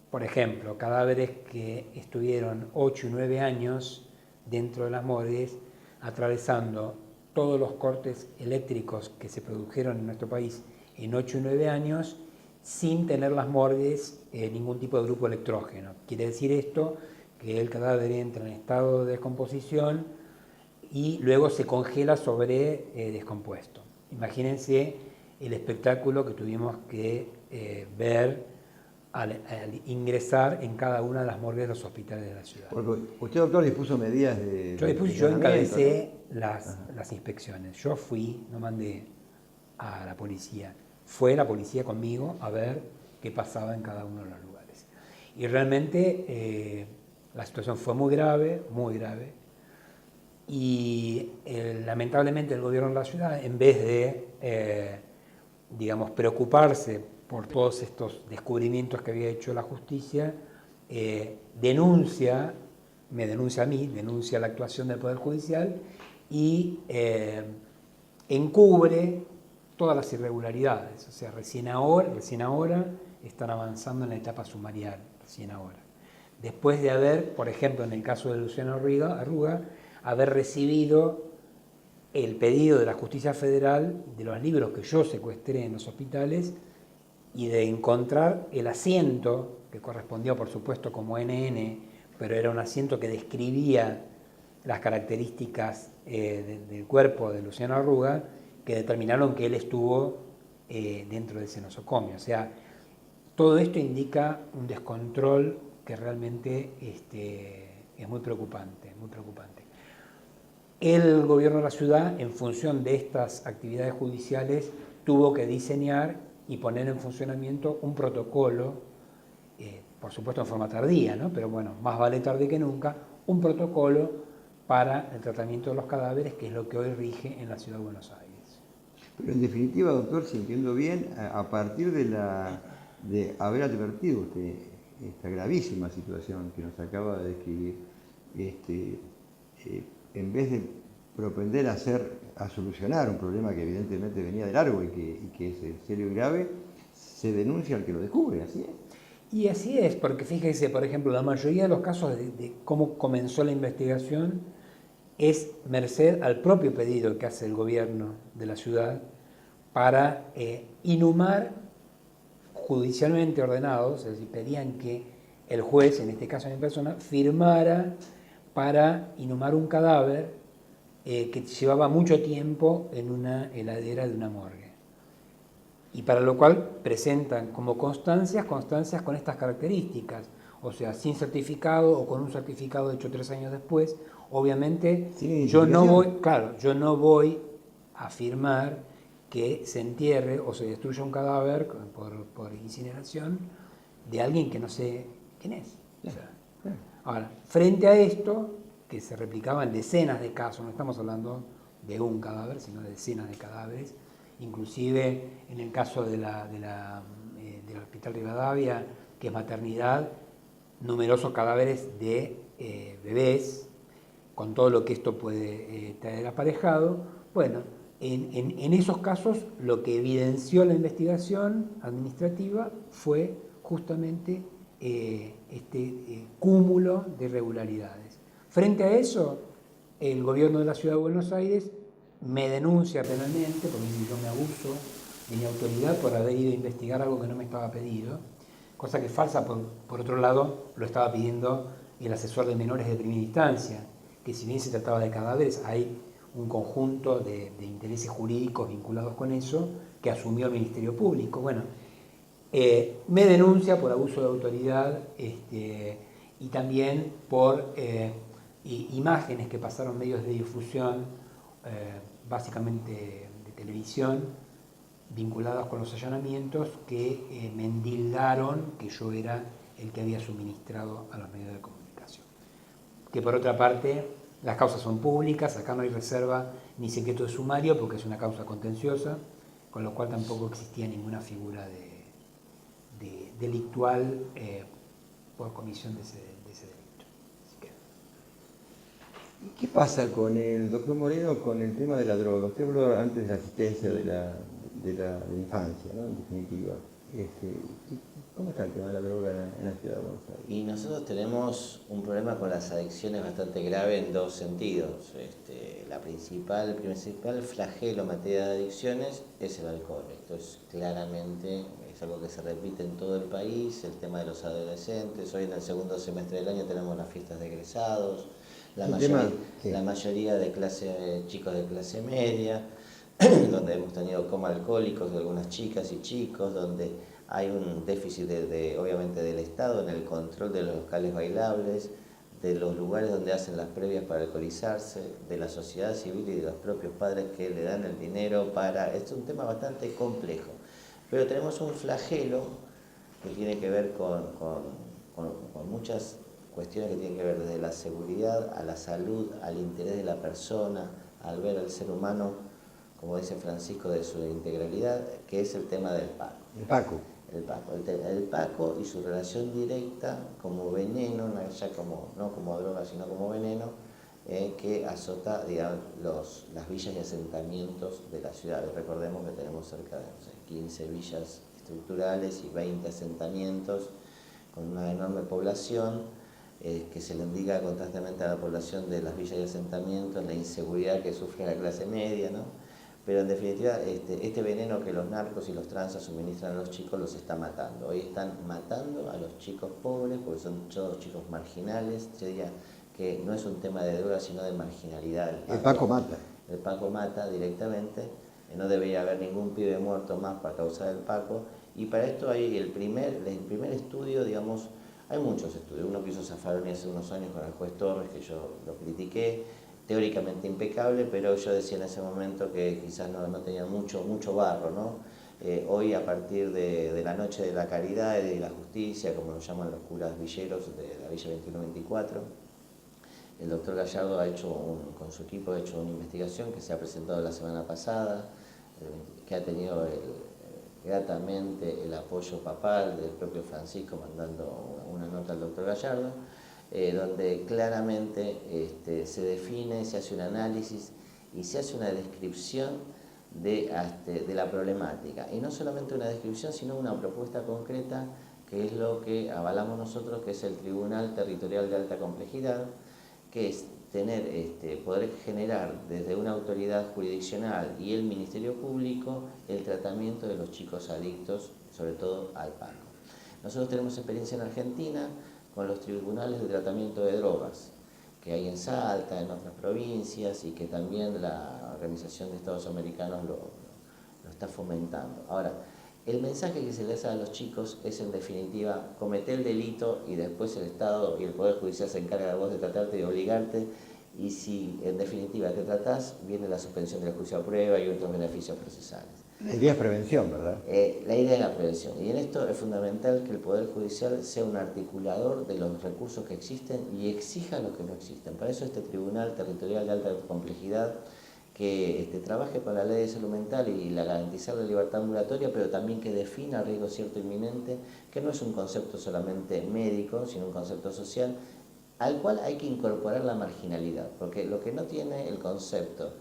S6: Por ejemplo, cadáveres que estuvieron 8 y 9 años dentro de las morgues, atravesando todos los cortes eléctricos que se produjeron en nuestro país en 8 y 9 años, sin tener las morgues ningún tipo de grupo electrógeno. Quiere decir esto que el cadáver entra en estado de descomposición y luego se congela sobre descompuesto. Imagínense el espectáculo que tuvimos que ver al ingresar en cada una de las morgues de los hospitales de la ciudad.
S1: Porque usted, doctor, dispuso medidas de...
S6: Yo encabecé
S1: ¿no?
S6: las inspecciones. Yo fui, no mandé a la policía. Fue la policía conmigo a ver qué pasaba en cada uno de los lugares. Y realmente la situación fue muy grave, muy grave. Y lamentablemente el gobierno de la ciudad, en vez de, digamos, preocuparse por todos estos descubrimientos que había hecho la justicia, me denuncia a mí, denuncia la actuación del Poder Judicial y encubre todas las irregularidades. O sea, recién ahora están avanzando en la etapa sumarial, recién ahora. Después de haber, por ejemplo, en el caso de Luciano Arruga, haber recibido el pedido de la Justicia Federal de los libros que yo secuestré en los hospitales y de encontrar el asiento, que correspondió por supuesto como NN, pero era un asiento que describía las características del cuerpo de Luciano Arruga, que determinaron que él estuvo dentro de ese nosocomio. O sea, todo esto indica un descontrol que realmente es muy preocupante, muy preocupante. El gobierno de la ciudad, en función de estas actividades judiciales, tuvo que diseñar y poner en funcionamiento un protocolo, por supuesto en forma tardía, ¿no? Pero bueno, más vale tarde que nunca, un protocolo para el tratamiento de los cadáveres, que es lo que hoy rige en la ciudad de Buenos Aires.
S1: Pero en definitiva, doctor, si entiendo bien, a partir de haber advertido usted esta gravísima situación que nos acaba de describir, en vez de propender a solucionar un problema que evidentemente venía de largo y que es serio y grave, se denuncia al que lo descubre, ¿así es?
S6: Y así es, porque fíjese, por ejemplo, la mayoría de los casos de cómo comenzó la investigación es merced al propio pedido que hace el gobierno de la ciudad para inhumar judicialmente ordenados, es decir, pedían que el juez, en este caso mi persona, firmara para inhumar un cadáver que llevaba mucho tiempo en una heladera de una morgue. Y para lo cual presentan como constancias con estas características, o sea, sin certificado o con un certificado hecho 3 años después. Obviamente yo no voy a afirmar que se entierre o se destruya un cadáver por incineración de alguien que no sé quién es. O sea, ahora, frente a esto, que se replicaban decenas de casos, no estamos hablando de un cadáver, sino de decenas de cadáveres, inclusive en el caso del Hospital Rivadavia, que es maternidad, numerosos cadáveres de bebés, con todo lo que esto puede traer aparejado. Bueno, en esos casos lo que evidenció la investigación administrativa fue justamente este cúmulo de irregularidades. Frente a eso, el gobierno de la Ciudad de Buenos Aires me denuncia penalmente, porque yo me abuso de mi autoridad por haber ido a investigar algo que no me estaba pedido, cosa que es falsa. Por otro lado, lo estaba pidiendo el asesor de menores de primera instancia, que si bien se trataba de cadáveres, hay un conjunto de intereses jurídicos vinculados con eso que asumió el Ministerio Público. Bueno, me denuncia por abuso de autoridad y también por imágenes que pasaron medios de difusión, básicamente de televisión, vinculadas con los allanamientos, que me endilgaron que yo era el que había suministrado a los medios de comunicación. Que por otra parte, las causas son públicas, acá no hay reserva ni secreto de sumario porque es una causa contenciosa, con lo cual tampoco existía ninguna figura delictual por comisión de ese delito. Así que...
S1: ¿Qué pasa con el doctor Moreno con el tema de la droga? Usted habló antes de la asistencia de la infancia, ¿no? En definitiva. ¿Cómo está el tema de la droga en la ciudad de Buenos Aires?
S7: Y nosotros tenemos un problema con las adicciones bastante grave en dos sentidos. El principal flagelo en materia de adicciones es el alcohol. Esto es claramente, es algo que se repite en todo el país, el tema de los adolescentes. Hoy en el segundo semestre del año tenemos las fiestas de egresados, la mayoría de chicos de clase media, donde hemos tenido coma alcohólicos de algunas chicas y chicos, donde Hay un déficit obviamente del Estado en el control de los locales bailables, de los lugares donde hacen las previas para alcoholizarse, de la sociedad civil y de los propios padres que le dan el dinero para... Es un tema bastante complejo. Pero tenemos un flagelo que tiene que ver con muchas cuestiones que tienen que ver desde la seguridad a la salud, al interés de la persona, al ver al ser humano, como dice Francisco, de su integralidad, que es el tema del Paco.
S1: El Paco.
S7: El Paco y su relación directa como veneno, no como droga, sino como veneno, que azota, digamos, las villas y asentamientos de la ciudad. Recordemos que tenemos cerca de 15 villas estructurales y 20 asentamientos con una enorme población, que se le indica constantemente a la población de las villas y asentamientos, la inseguridad que sufre la clase media, ¿no? Pero en definitiva, este veneno que los narcos y los transas suministran a los chicos los está matando. Hoy están matando a los chicos pobres porque son todos chicos marginales. Yo diría que no es un tema de droga, sino de marginalidad.
S1: El Paco mata.
S7: El Paco mata directamente. No debería haber ningún pibe muerto más para causar el Paco. Y para esto hay el primer estudio, digamos, hay muchos estudios. Uno que hizo Zaffaroni hace unos años con el juez Torres, que yo lo critiqué, teóricamente impecable, pero yo decía en ese momento que quizás no tenía mucho barro, ¿no? Hoy, a partir de la Noche de la Caridad y de la Justicia, como lo llaman los curas villeros de la Villa 2124, el doctor Gallardo con su equipo ha hecho una investigación que se ha presentado la semana pasada, que ha tenido gratamente el apoyo papal del propio Francisco mandando una nota al doctor Gallardo, donde claramente se define, se hace un análisis y se hace una descripción de la problemática. Y no solamente una descripción, sino una propuesta concreta, que es lo que avalamos nosotros, que es el Tribunal Territorial de Alta Complejidad, que es poder generar desde una autoridad jurisdiccional y el Ministerio Público el tratamiento de los chicos adictos, sobre todo al Paco. Nosotros tenemos experiencia en Argentina con los tribunales de tratamiento de drogas, que hay en Salta, en otras provincias, y que también la Organización de Estados Americanos lo está fomentando. Ahora, el mensaje que se le hace a los chicos es, en definitiva, cometer el delito y después el Estado y el Poder Judicial se encarga de vos de tratarte y de obligarte, y si en definitiva te tratás, viene la suspensión de la juicio a prueba y otros beneficios procesales.
S1: La idea es prevención, ¿verdad?
S7: La idea es la prevención, y en esto es fundamental que el Poder Judicial sea un articulador de los recursos que existen y exija los que no existen. Para eso este Tribunal Territorial de Alta Complejidad, que trabaje para la ley de salud mental y garantizar la libertad ambulatoria, pero también que defina el riesgo cierto inminente, que no es un concepto solamente médico, sino un concepto social, al cual hay que incorporar la marginalidad, porque lo que no tiene el concepto,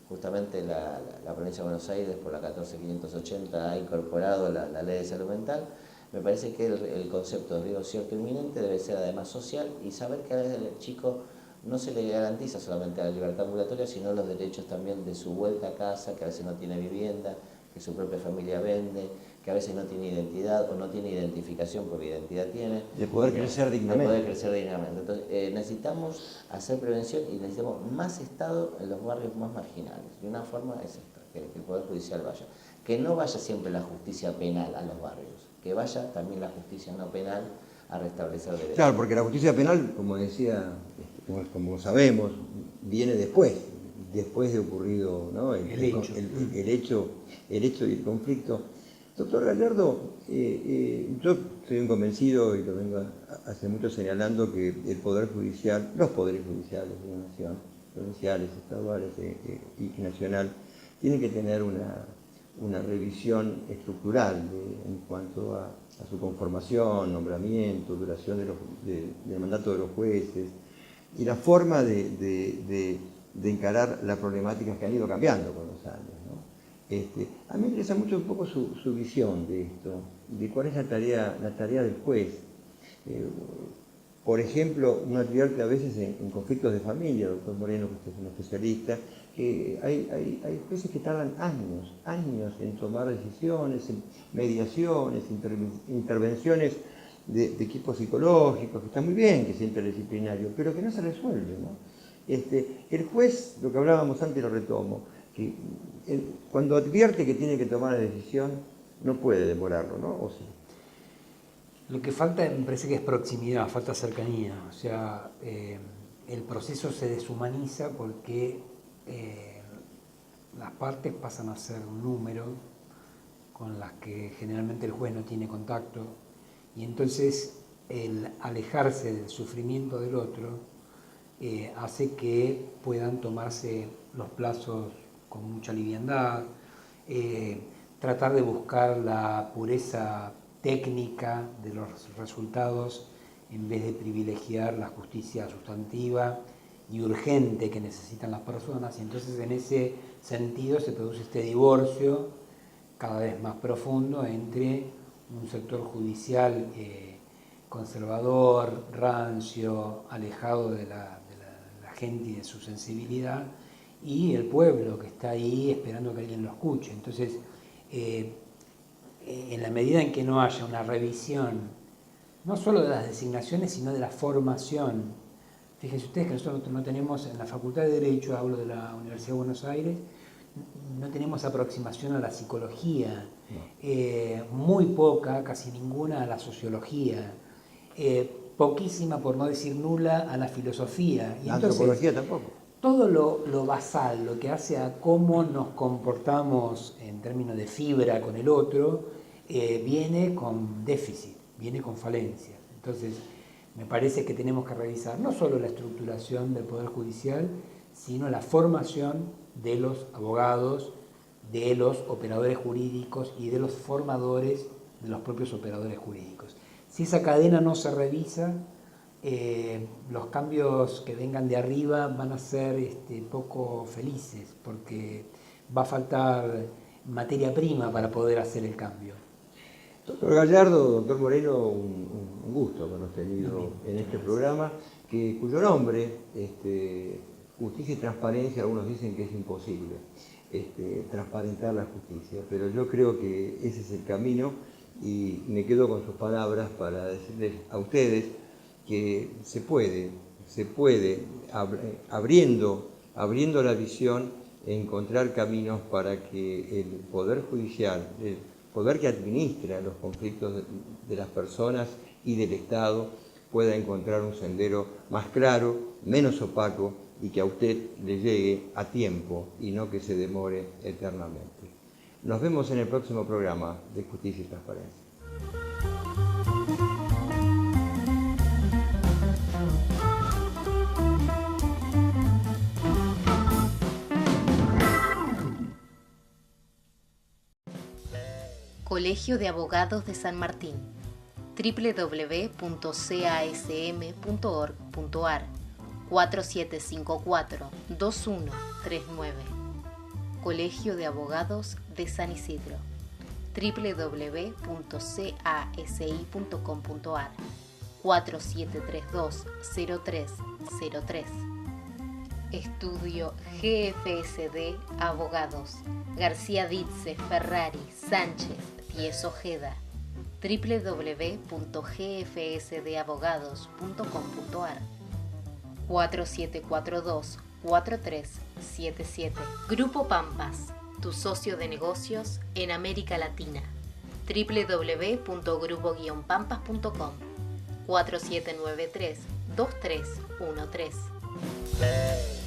S7: justamente la provincia de Buenos Aires por la 14580 ha incorporado la ley de salud mental. Me parece que el concepto de riesgo cierto inminente debe ser además social, y saber que al chico no se le garantiza solamente la libertad ambulatoria, sino los derechos también de su vuelta a casa, que a veces no tiene vivienda, que su propia familia vende, que a veces no tiene identidad o no tiene identificación porque identidad tiene.
S1: De poder crecer dignamente.
S7: De poder crecer dignamente. Entonces, necesitamos hacer prevención y necesitamos más Estado en los barrios más marginales. Y una forma es esta, que el Poder Judicial vaya. Que no vaya siempre la justicia penal a los barrios, que vaya también la justicia no penal a restablecer derechos.
S1: Claro, porque la justicia penal, como decía, como sabemos, viene después de ocurrido, ¿no? el hecho y el conflicto. Doctor Gallardo, yo soy un convencido, y lo vengo hace mucho señalando, que el Poder Judicial, los poderes judiciales de la nación, provinciales, estaduales y nacional, tienen que tener una revisión estructural en cuanto a su conformación, nombramiento, duración del mandato de los jueces, y la forma de encarar las problemáticas que han ido cambiando con los años, ¿no? A mí me interesa mucho un poco su visión de esto, de cuál es la tarea del juez. Por ejemplo, uno advierte a veces en conflictos de familia, doctor Moreno, que usted es un especialista, que hay jueces que tardan años en tomar decisiones, en mediaciones, intervenciones de equipos psicológicos, que está muy bien que sea interdisciplinario, pero que no se resuelve, ¿no? El juez, lo que hablábamos antes, lo retomo, que cuando advierte que tiene que tomar la decisión, no puede demorarlo, ¿no? ¿O sí?
S6: Lo que falta me parece que es proximidad, falta cercanía. O sea, el proceso se deshumaniza porque las partes pasan a ser un número con las que generalmente el juez no tiene contacto, y entonces el alejarse del sufrimiento del otro hace que puedan tomarse los plazos con mucha liviandad, tratar de buscar la pureza técnica de los resultados en vez de privilegiar la justicia sustantiva y urgente que necesitan las personas, y entonces en ese sentido se produce este divorcio cada vez más profundo entre un sector judicial conservador, rancio, alejado de la gente y de su sensibilidad, y el pueblo que está ahí esperando que alguien lo escuche. Entonces, en la medida en que no haya una revisión, no solo de las designaciones, sino de la formación. Fíjense ustedes que nosotros no tenemos, en la Facultad de Derecho, hablo de la Universidad de Buenos Aires, no tenemos aproximación a la psicología, muy poca, casi ninguna a la sociología, poquísima, por no decir nula, a la filosofía. Y
S1: La
S6: entonces,
S1: antropología tampoco.
S6: todo lo basal, lo que hace a cómo nos comportamos en términos de fibra con el otro, viene con déficit, viene con falencias. Entonces, me parece que tenemos que revisar no solo la estructuración del Poder Judicial, sino la formación de los abogados, de los operadores jurídicos y de los formadores de los propios operadores jurídicos. Si esa cadena no se revisa, los cambios que vengan de arriba van a ser poco felices, porque va a faltar materia prima para poder hacer el cambio.
S1: Doctor Gallardo, doctor Moreno, un gusto habernos tenido en este programa, cuyo nombre, justicia y transparencia, algunos dicen que es imposible transparentar la justicia, pero yo creo que ese es el camino, y me quedo con sus palabras para decirles a ustedes que se puede abriendo la visión, encontrar caminos para que el Poder Judicial, el poder que administra los conflictos de las personas y del Estado, pueda encontrar un sendero más claro, menos opaco, y que a usted le llegue a tiempo y no que se demore eternamente. Nos vemos en el próximo programa de Justicia y Transparencia.
S2: Colegio de Abogados de San Martín, www.casm.org.ar 4754-2139. Colegio de Abogados de San Isidro, www.casi.com.ar 4732-0303. Estudio GFSD Abogados, García Ditze, Ferrari, Sánchez, Diez Ojeda, www.gfsdabogados.com.ar 4742-4377. Grupo Pampas, tu socio de negocios en América Latina. www.grupo-pampas.com 4793-2313.